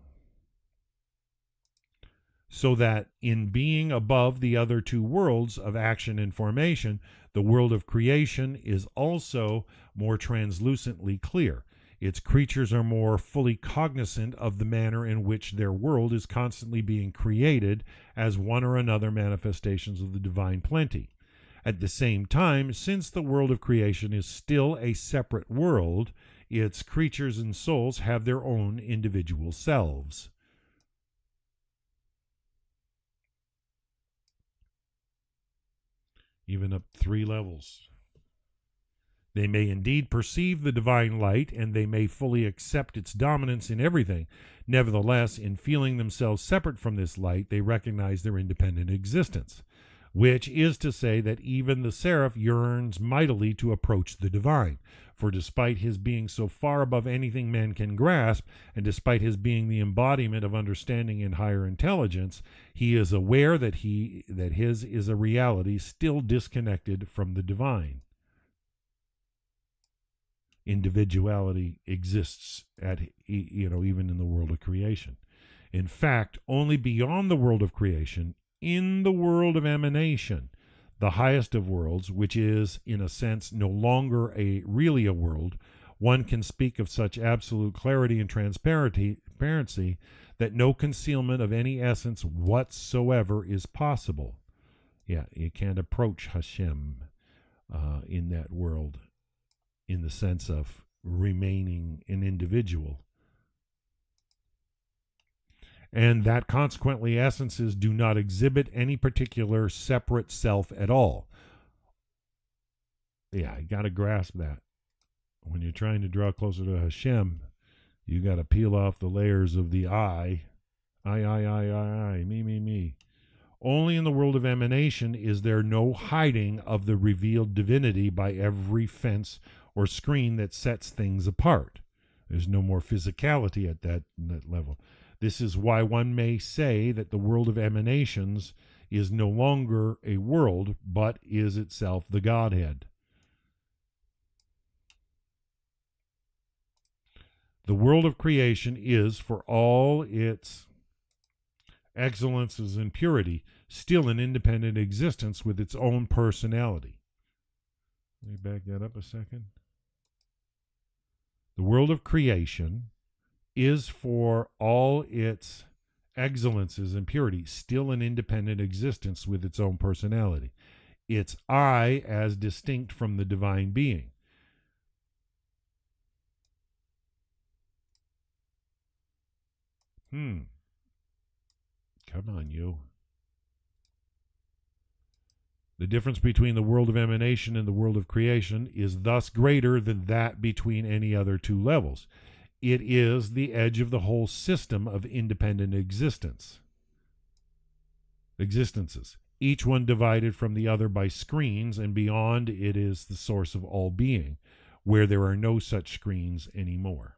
So that in being above the other two worlds of action and formation, the world of creation is also more translucently clear. Its creatures are more fully cognizant of the manner in which their world is constantly being created as one or another manifestations of the divine plenty. At the same time, since the world of creation is still a separate world, its creatures and souls have their own individual selves. Even up 3 levels. They may indeed perceive the divine light, and they may fully accept its dominance in everything. Nevertheless, in feeling themselves separate from this light, they recognize their independent existence, which is to say that even the seraph yearns mightily to approach the divine. For despite his being so far above anything man can grasp, and despite his being the embodiment of understanding and higher intelligence, he is aware that his is a reality still disconnected from the divine. Individuality exists even in the world of creation. In fact, only beyond the world of creation, in the world of emanation, the highest of worlds, which is in a sense no longer really a world, one can speak of such absolute clarity and transparency that no concealment of any essence whatsoever is possible. Yeah, you can't approach Hashem in that world, in the sense of remaining an individual. And that consequently essences do not exhibit any particular separate self at all. Yeah, you got to grasp that. When you're trying to draw closer to Hashem, you got to peel off the layers of the I, me. Only in the world of emanation is there no hiding of the revealed divinity by every fence or screen that sets things apart. There's no more physicality at that level. This is why one may say that the world of emanations is no longer a world, but is itself the Godhead. The world of creation is, for all its excellences and purity, still an independent existence with its own personality. Let me back that up a second. The world of creation is, for all its excellences and purity, still an independent existence with its own personality. Its I as distinct from the divine being. Come on, you. The difference between the world of emanation and the world of creation is thus greater than that between any other two levels. It is the edge of the whole system of independent existences, each one divided from the other by screens, and beyond it is the source of all being, where there are no such screens anymore.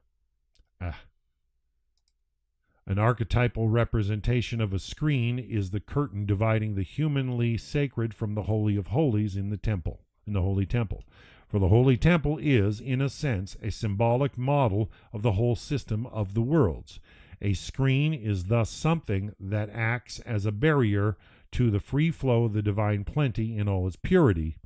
An archetypal representation of a screen is the curtain dividing the humanly sacred from the holy of holies in the holy temple. For the holy temple is, in a sense, a symbolic model of the whole system of the worlds. A screen is thus something that acts as a barrier to the free flow of the divine plenty in all its purity.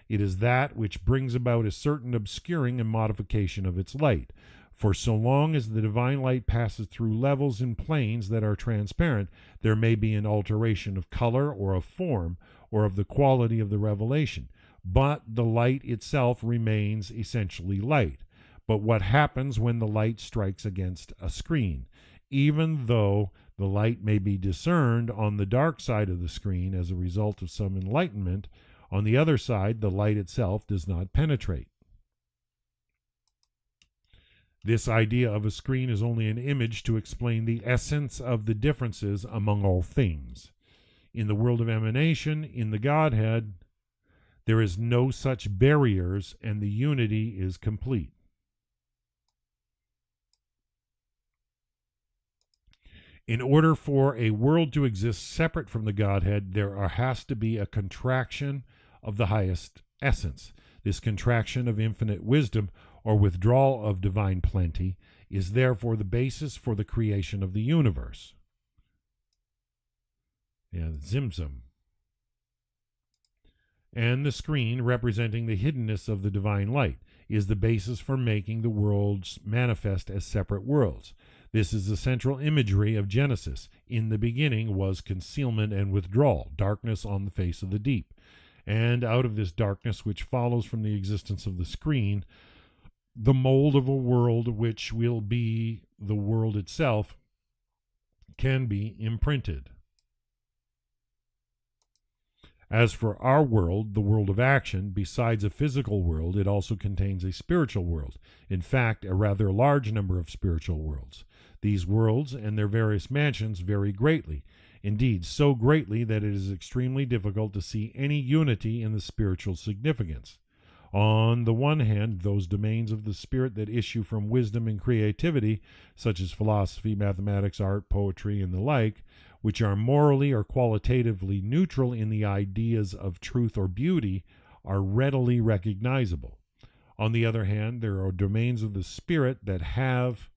It is that which brings about a certain obscuring and modification of its light. For so long as the divine light passes through levels and planes that are transparent, there may be an alteration of color or of form or of the quality of the revelation, but the light itself remains essentially light. But what happens when the light strikes against a screen? Even though the light may be discerned on the dark side of the screen as a result of some enlightenment, on the other side, the light itself does not penetrate. This idea of a screen is only an image to explain the essence of the differences among all things. In the world of emanation, in the Godhead, there is no such barriers, and the unity is complete. In order for a world to exist separate from the Godhead, there has to be a contraction of the highest essence. This contraction of infinite wisdom, or withdrawal of divine plenty, is therefore the basis for the creation of the universe. Zimzum. And the screen, representing the hiddenness of the divine light, is the basis for making the worlds manifest as separate worlds. This is the central imagery of Genesis. In the beginning was concealment and withdrawal, darkness on the face of the deep. And out of this darkness, which follows from the existence of the screen, the mold of a world which will be the world itself can be imprinted. As for our world, the world of action, besides a physical world, it also contains a spiritual world. In fact, a rather large number of spiritual worlds. These worlds and their various mansions vary greatly. Indeed, so greatly that it is extremely difficult to see any unity in the spiritual significance. On the one hand, those domains of the spirit that issue from wisdom and creativity, such as philosophy, mathematics, art, poetry, and the like, which are morally or qualitatively neutral in the ideas of truth or beauty, are readily recognizable. On the other hand, there are domains of the spirit that have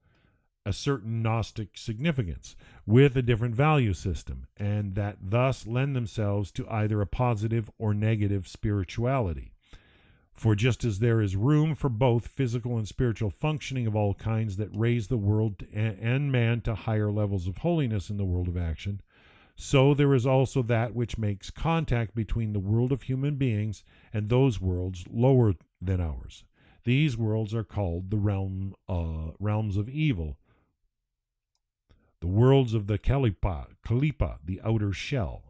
a certain Gnostic significance, with a different value system, and that thus lend themselves to either a positive or negative spirituality. For just as there is room for both physical and spiritual functioning of all kinds that raise the world and man to higher levels of holiness in the world of action, so there is also that which makes contact between the world of human beings and those worlds lower than ours. These worlds are called the realms of evil, the worlds of the Kalipa, the outer shell.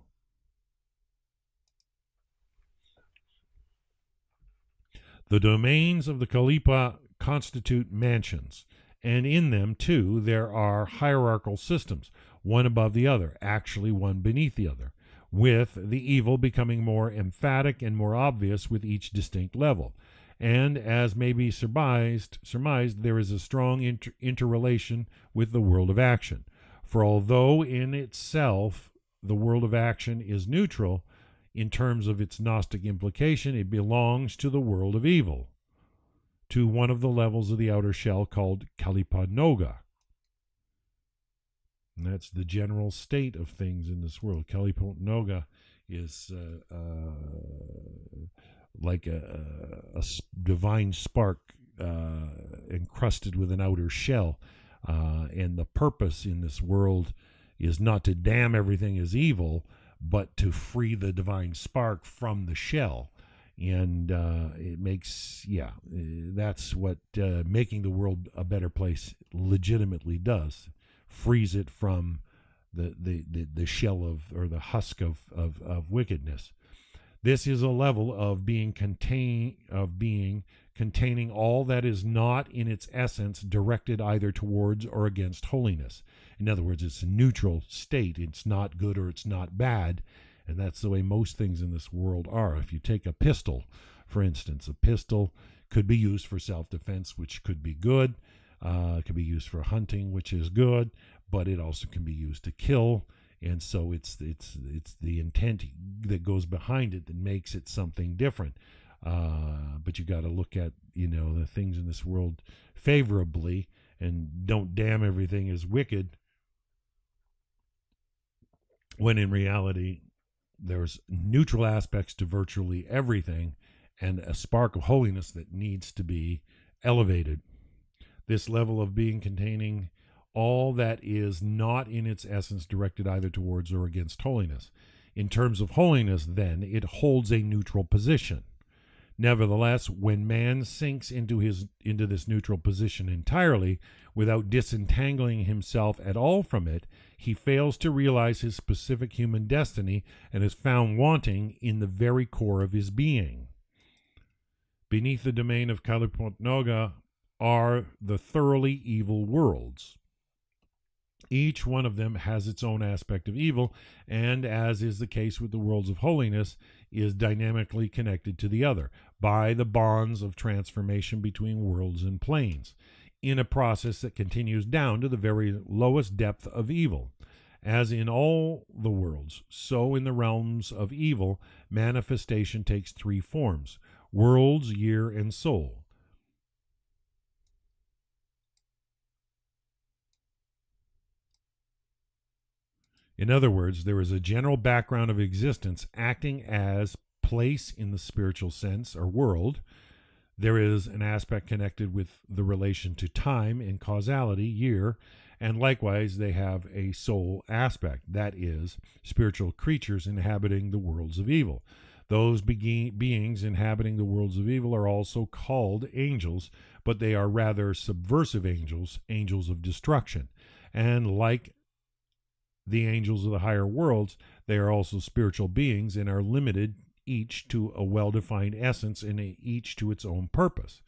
The domains of the Kalipa constitute mansions, and in them, too, there are hierarchical systems, one above the other, actually one beneath the other, with the evil becoming more emphatic and more obvious with each distinct level. And, as may be surmised, there is a strong interrelation with the world of action. For although in itself the world of action is neutral, in terms of its Gnostic implication, it belongs to the world of evil, to one of the levels of the outer shell called Kalipa Noga. And that's the general state of things in this world. Kalipa Noga is like a divine spark encrusted with an outer shell. And the purpose in this world is not to damn everything as evil, but to free the divine spark from the shell. And it makes, that's what making the world a better place legitimately does. frees it from the shell of, or the husk of wickedness. This is a level of being containing all that is not in its essence directed either towards or against holiness. In other words, it's a neutral state. It's not good or it's not bad. And that's the way most things in this world are. If you take a pistol, for instance, a pistol could be used for self-defense, which could be good. It could be used for hunting, which is good, but it also can be used to kill. And so it's the intent that goes behind it that makes it something different. But you got to look at, the things in this world favorably, and don't damn everything as wicked, when in reality there's neutral aspects to virtually everything and a spark of holiness that needs to be elevated. This level of being containing all that is not in its essence directed either towards or against holiness. In terms of holiness, then, it holds a neutral position. Nevertheless, when man sinks into this neutral position entirely, without disentangling himself at all from it, he fails to realize his specific human destiny and is found wanting in the very core of his being. Beneath the domain of Kalipotnoga are the thoroughly evil worlds. Each one of them has its own aspect of evil, and as is the case with the worlds of holiness, is dynamically connected to the other by the bonds of transformation between worlds and planes, in a process that continues down to the very lowest depth of evil. As in all the worlds, so in the realms of evil, manifestation takes three forms: worlds, year, and soul. In other words, there is a general background of existence acting as place in the spiritual sense, or world. There is an aspect connected with the relation to time and causality, year, and likewise they have a soul aspect, that is, spiritual creatures inhabiting the worlds of evil. Those beings inhabiting the worlds of evil are also called angels, but they are rather subversive angels, angels of destruction. And like the angels of the higher worlds, they are also spiritual beings and are limited each to a well-defined essence and each to its own purpose.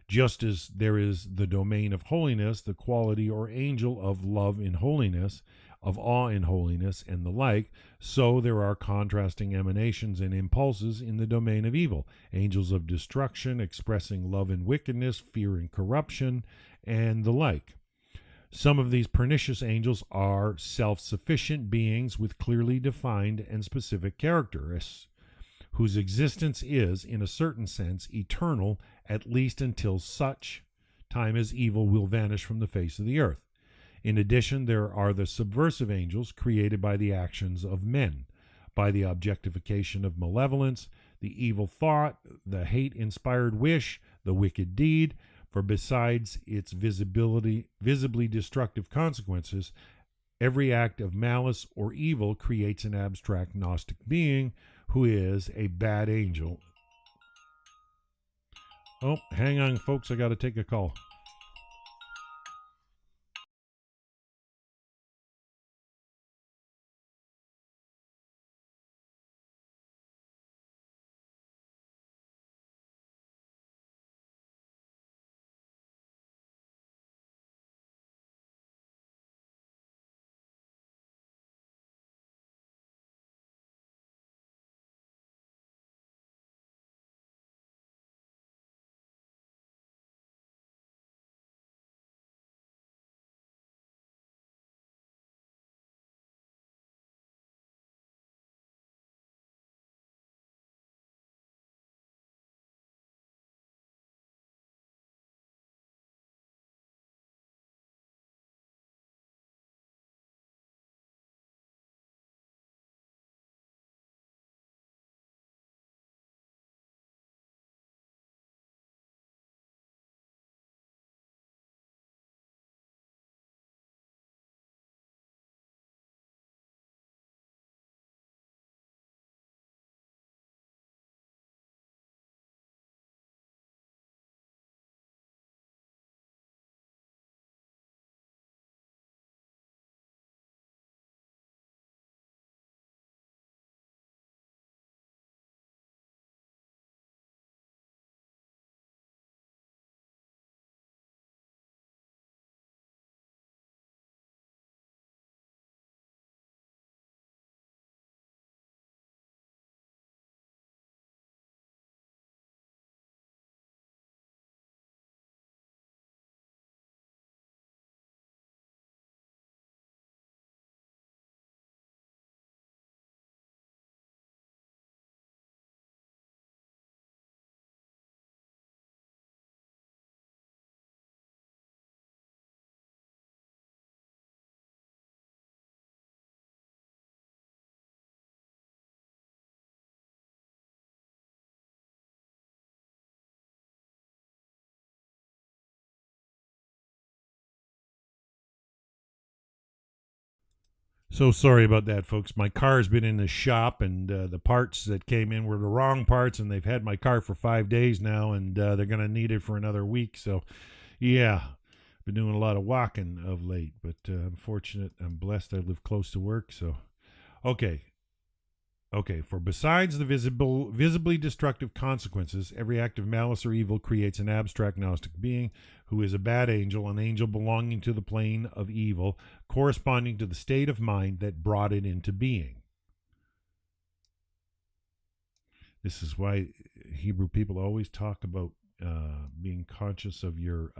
Just as there is the domain of holiness, the quality or angel of love in holiness, of awe in holiness, and the like, so there are contrasting emanations and impulses in the domain of evil, angels of destruction expressing love in wickedness, fear in corruption, and the like. Some of these pernicious angels are self-sufficient beings with clearly defined and specific characteristics, whose existence is, in a certain sense, eternal, at least until such time as evil will vanish from the face of the earth. In addition, there are the subversive angels created by the actions of men, by the objectification of malevolence, the evil thought, the hate-inspired wish, the wicked deed, for besides its visibly destructive consequences, every act of malice or evil creates an abstract Gnostic being who is a bad angel. Oh, hang on, folks, I got to take a call. So sorry about that, folks. My car's been in the shop, and the parts that came in were the wrong parts, and they've had my car for 5 days now, and they're going to need it for another week. So, yeah, been doing a lot of walking of late, but I'm fortunate. I'm blessed. I live close to work. So, okay. Okay, for besides the visibly destructive consequences, every act of malice or evil creates an abstract Gnostic being who is a bad angel, an angel belonging to the plane of evil, corresponding to the state of mind that brought it into being. This is why Hebrew people always talk about being conscious of your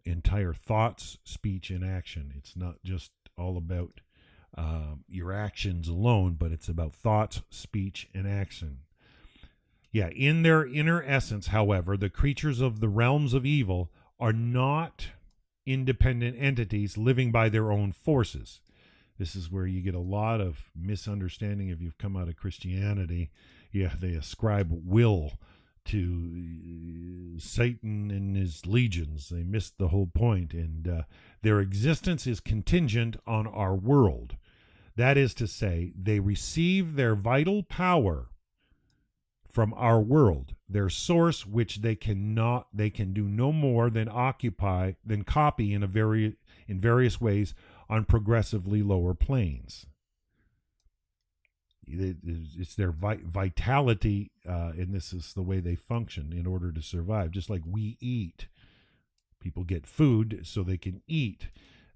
entire thoughts, speech, and action. It's not just all about your actions alone, but it's about thoughts, speech, and action. Yeah, in their inner essence, however, the creatures of the realms of evil are not independent entities living by their own forces. This is where you get a lot of misunderstanding if you've come out of Christianity. Yeah, they ascribe will to Satan and his legions. They missed the whole point, and their existence is contingent on our world. That is to say, they receive their vital power from our world, their source, which they can do no more than copy in various ways on progressively lower planes. It's their vitality, and this is the way they function in order to survive. Just like we eat, people get food so they can eat.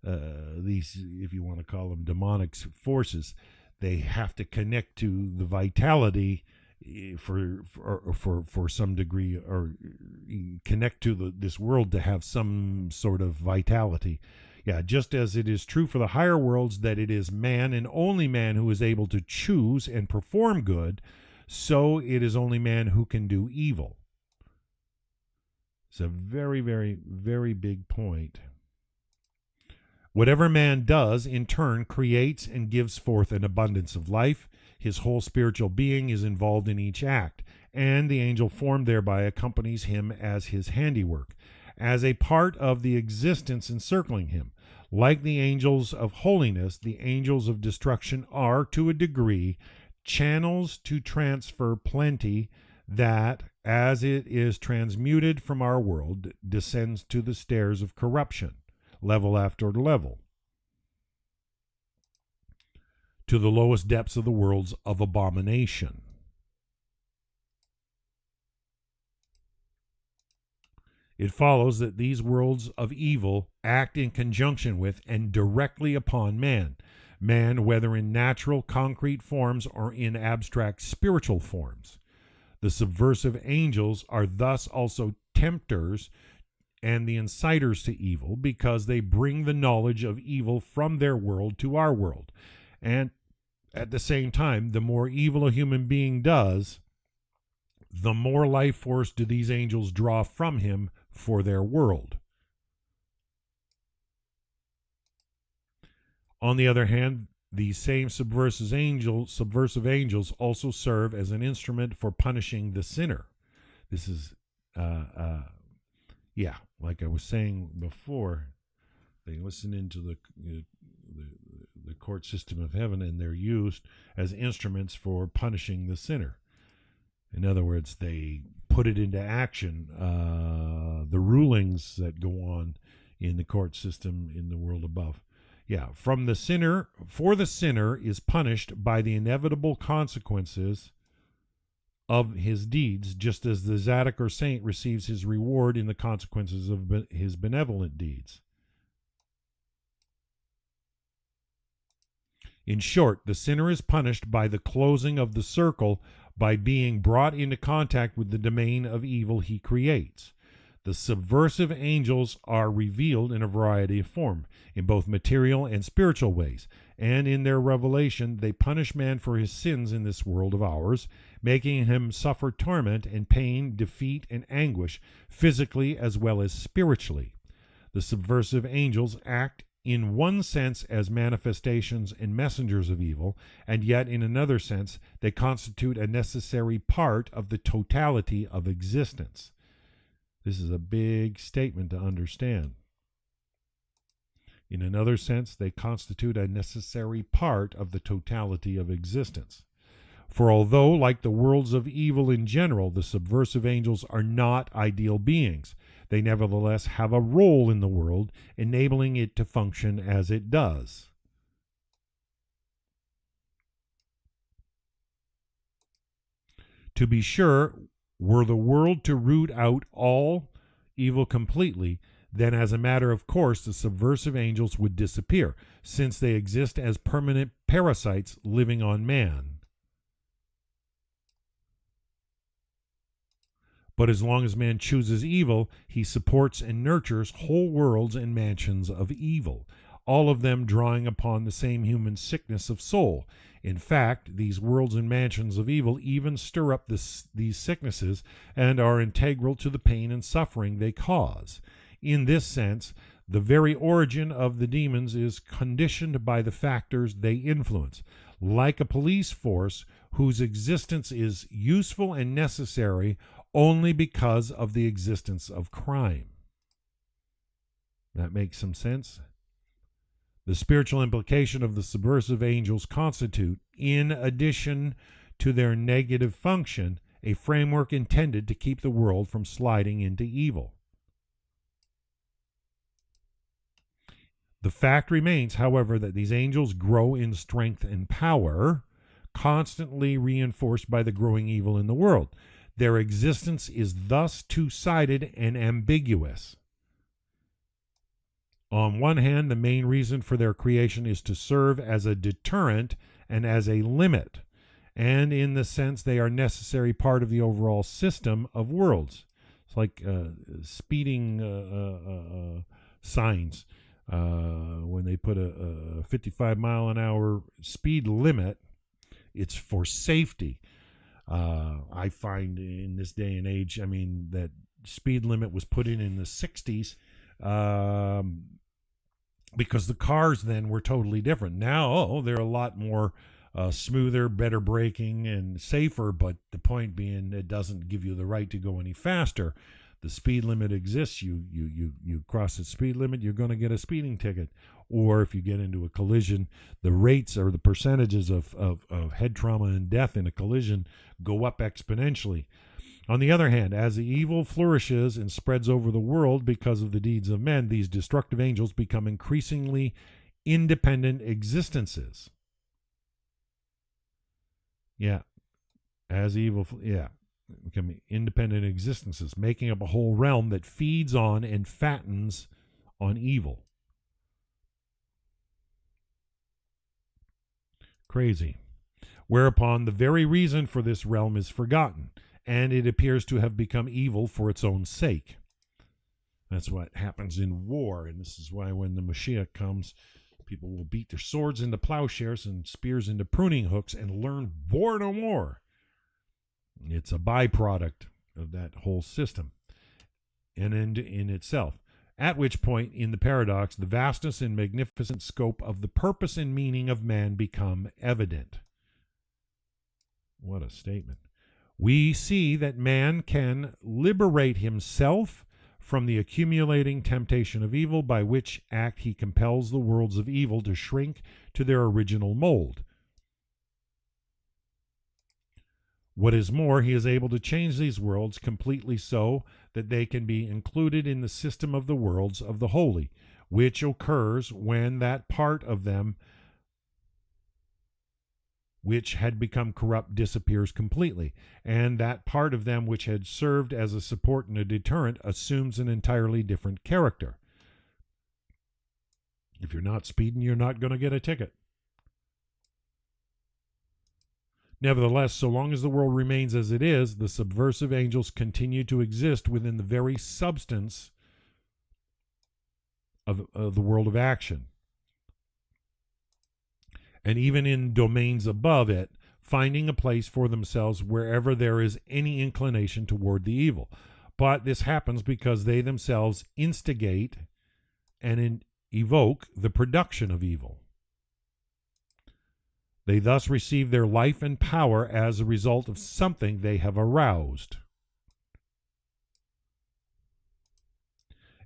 These, if you want to call them demonic forces, they have to connect to the vitality for some degree, or connect to this world to have some sort of vitality. Yeah, just as it is true for the higher worlds that it is man and only man who is able to choose and perform good, so it is only man who can do evil. It's a very, very, very big point. Whatever man does, in turn, creates and gives forth an abundance of life. His whole spiritual being is involved in each act, and the angel formed thereby accompanies him as his handiwork, as a part of the existence encircling him. Like the angels of holiness, the angels of destruction are, to a degree, channels to transfer plenty that, as it is transmuted from our world, descends to the stairs of corruption, level after level, to the lowest depths of the worlds of abomination. It follows that these worlds of evil act in conjunction with and directly upon man, whether in natural, concrete forms or in abstract spiritual forms. The subversive angels are thus also tempters and the inciters to evil, because they bring the knowledge of evil from their world to our world. And at the same time, the more evil a human being does, the more life force do these angels draw from him for their world. On the other hand, these same subversive angels also serve as an instrument for punishing the sinner. This is yeah, like I was saying before, they listen into the court system of heaven, and they're used as instruments for punishing the sinner. In other words, they put it into action, the rulings that go on in the court system in the world above. Yeah, for the sinner is punished by the inevitable consequences of his deeds, just as the Zadok or saint receives his reward in the consequences of his benevolent deeds. In short, the sinner is punished by the closing of the circle, by being brought into contact with the domain of evil he creates. The subversive angels are revealed in a variety of forms, in both material and spiritual ways, and in their revelation they punish man for his sins in this world of ours, making him suffer torment and pain, defeat, and anguish, physically as well as spiritually. The subversive angels act in one sense as manifestations and messengers of evil, and yet in another sense they constitute a necessary part of the totality of existence. This is a big statement to understand. In another sense, they constitute a necessary part of the totality of existence. For although, like the worlds of evil in general, the subversive angels are not ideal beings, they nevertheless have a role in the world, enabling it to function as it does. To be sure, were the world to root out all evil completely, then as a matter of course the subversive angels would disappear, since they exist as permanent parasites living on man. But as long as man chooses evil, he supports and nurtures whole worlds and mansions of evil, all of them drawing upon the same human sickness of soul. In fact, these worlds and mansions of evil even stir up these sicknesses and are integral to the pain and suffering they cause. In this sense, the very origin of the demons is conditioned by the factors they influence, like a police force whose existence is useful and necessary only because of the existence of crime. That makes some sense? The spiritual implication of the subversive angels constitute, in addition to their negative function, a framework intended to keep the world from sliding into evil. The fact remains, however, that these angels grow in strength and power, constantly reinforced by the growing evil in the world. Their existence is thus two-sided and ambiguous. On one hand, the main reason for their creation is to serve as a deterrent and as a limit, and in the sense they are a necessary part of the overall system of worlds. It's like speeding signs. When they put a 55-mile-an-hour speed limit, it's for safety. I find in this day and age, that speed limit was put in the 60s because the cars then were totally different. Now, they're a lot more smoother, better braking, and safer, but the point being it doesn't give you the right to go any faster. The speed limit exists. You cross the speed limit, you're going to get a speeding ticket. Or if you get into a collision, the rates or the percentages of head trauma and death in a collision go up exponentially. On the other hand, as the evil flourishes and spreads over the world because of the deeds of men, these destructive angels become increasingly independent existences. Become independent existences, making up a whole realm that feeds on and fattens on evil. Crazy. Whereupon the very reason for this realm is forgotten, and it appears to have become evil for its own sake. That's what happens in war, and this is why when the Mashiach comes, people will beat their swords into plowshares and spears into pruning hooks and learn war no more. It's a byproduct of that whole system and in itself. At which point, in the paradox, the vastness and magnificent scope of the purpose and meaning of man become evident. What a statement. We see that man can liberate himself from the accumulating temptation of evil, by which act he compels the worlds of evil to shrink to their original mold. What is more, he is able to change these worlds completely so that they can be included in the system of the worlds of the holy, which occurs when that part of them which had become corrupt disappears completely, and that part of them which had served as a support and a deterrent assumes an entirely different character. If you're not speeding, you're not going to get a ticket. Nevertheless, so long as the world remains as it is, the subversive angels continue to exist within the very substance of the world of action, and even in domains above it, finding a place for themselves wherever there is any inclination toward the evil. But this happens because they themselves instigate and evoke the production of evil. They thus receive their life and power as a result of something they have aroused.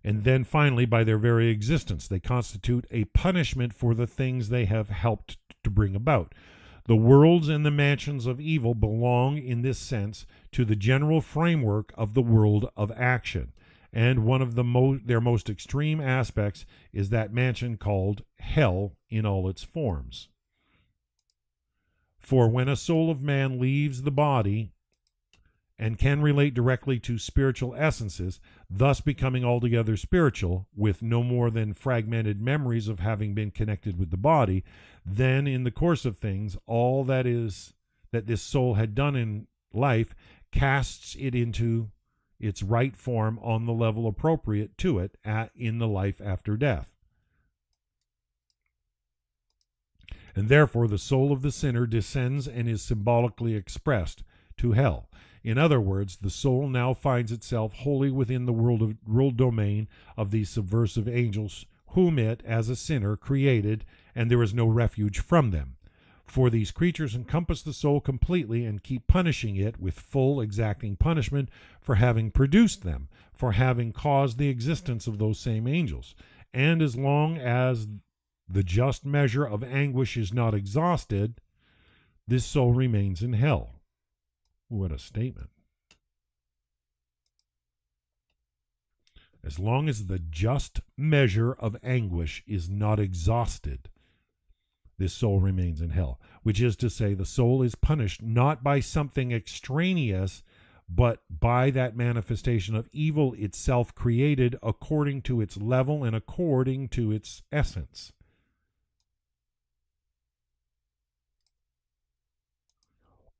And then finally, by their very existence, they constitute a punishment for the things they have helped to bring about. The worlds and the mansions of evil belong, in this sense, to the general framework of the world of action. And one of their most extreme aspects is that mansion called hell in all its forms. For when a soul of man leaves the body and can relate directly to spiritual essences, thus becoming altogether spiritual, with no more than fragmented memories of having been connected with the body, then in the course of things, all that this soul had done in life casts it into its right form on the level appropriate to it in the life after death. And therefore the soul of the sinner descends and is symbolically expressed to hell. In other words, the soul now finds itself wholly within the world domain of these subversive angels, whom it, as a sinner, created, and there is no refuge from them. For these creatures encompass the soul completely and keep punishing it with full exacting punishment for having produced them, for having caused the existence of those same angels. And as long as the just measure of anguish is not exhausted, this soul remains in hell. What a statement. As long as the just measure of anguish is not exhausted, this soul remains in hell, which is to say the soul is punished not by something extraneous, but by that manifestation of evil itself created according to its level and according to its essence.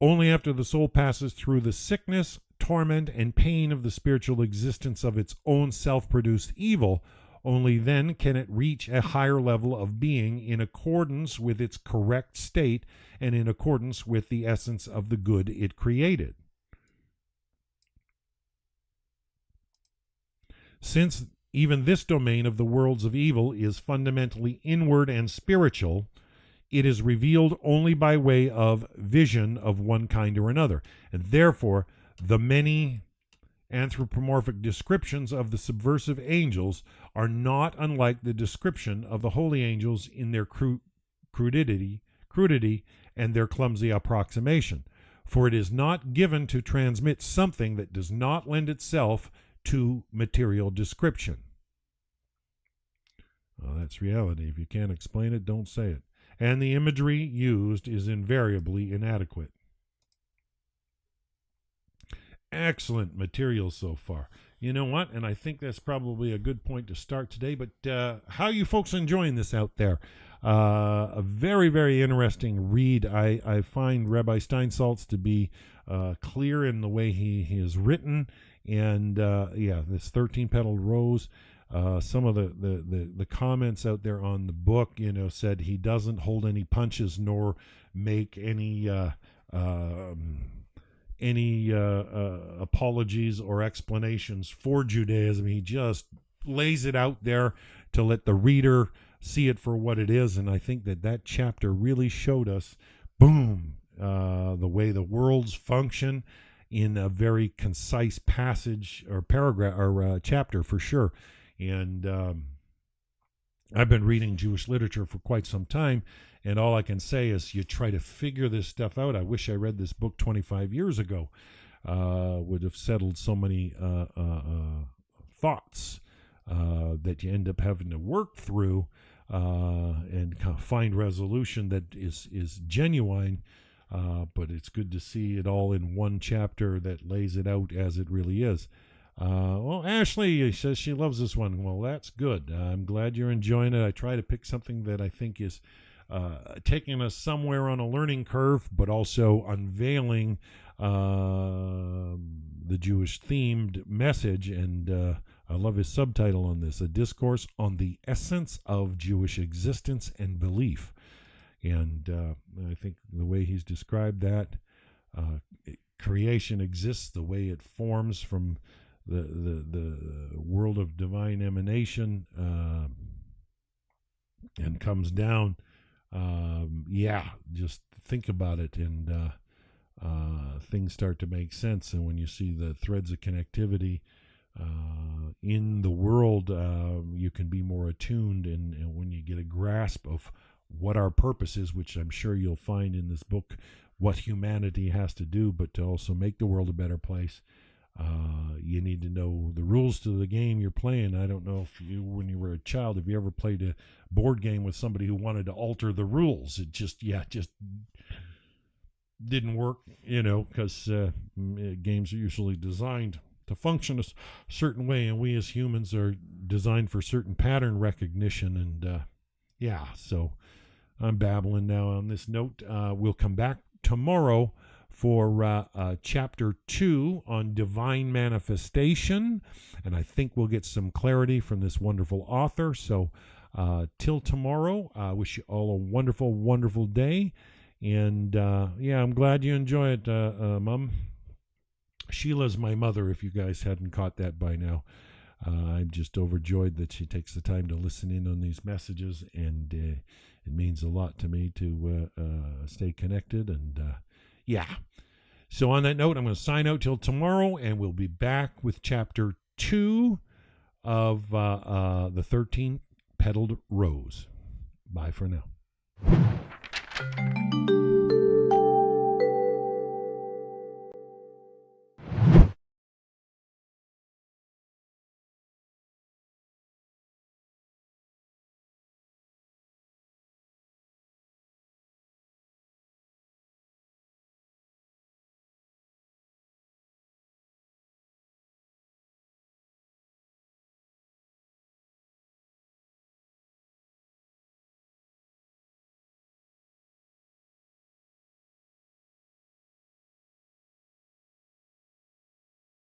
Only after the soul passes through the sickness, torment, and pain of the spiritual existence of its own self-produced evil, only then can it reach a higher level of being in accordance with its correct state and in accordance with the essence of the good it created. Since even this domain of the worlds of evil is fundamentally inward and spiritual, it is revealed only by way of vision of one kind or another, and therefore the many anthropomorphic descriptions of the subversive angels are not unlike the description of the holy angels in their crudity and their clumsy approximation, for it is not given to transmit something that does not lend itself to material description. Well, that's reality. If you can't explain it, don't say it. And the imagery used is invariably inadequate. Excellent material so far. You know what? And I think that's probably a good point to start today. But how are you folks enjoying this out there? A very, very interesting read. I find Rabbi Steinsaltz to be clear in the way he is written. And this 13 Petalled Rose. Some of the comments out there on the book, said he doesn't hold any punches nor make any apologies or explanations for Judaism. He just lays it out there to let the reader see it for what it is. And I think that chapter really showed us, boom, the way the worlds function in a very concise passage or paragraph or chapter for sure. And I've been reading Jewish literature for quite some time, and all I can say is you try to figure this stuff out. I wish I read this book 25 years ago. Would have settled so many thoughts that you end up having to work through and find resolution that is genuine. But it's good to see it all in one chapter that lays it out as it really is. Well, Ashley says she loves this one. Well, that's good. I'm glad you're enjoying it. I try to pick something that I think is taking us somewhere on a learning curve, but also unveiling the Jewish themed message. And I love his subtitle on this, A Discourse on the Essence of Jewish Existence and Belief. And I think the way he's described that, creation exists the way it forms from the world of divine emanation and comes down. Just think about it, and things start to make sense. And when you see the threads of connectivity in the world, you can be more attuned, and when you get a grasp of what our purpose is, which I'm sure you'll find in this book, what humanity has to do, but to also make the world a better place. You need to know the rules to the game you're playing. I don't know if you, when you were a child, if you ever played a board game with somebody who wanted to alter the rules. It just didn't work, because games are usually designed to function a certain way, and we as humans are designed for certain pattern recognition. And so I'm babbling now on this note. We'll come back tomorrow for chapter 2 on divine manifestation, and I think we'll get some clarity from this wonderful author. So till tomorrow, I wish you all a wonderful, wonderful day. And I'm glad you enjoy it, Mom. Sheila's my mother, if you guys hadn't caught that by now. I'm just overjoyed that she takes the time to listen in on these messages, and it means a lot to me to stay connected. And so on that note, I'm going to sign out till tomorrow, and we'll be back with chapter 2 of the 13th Petalled Rose. Bye for now.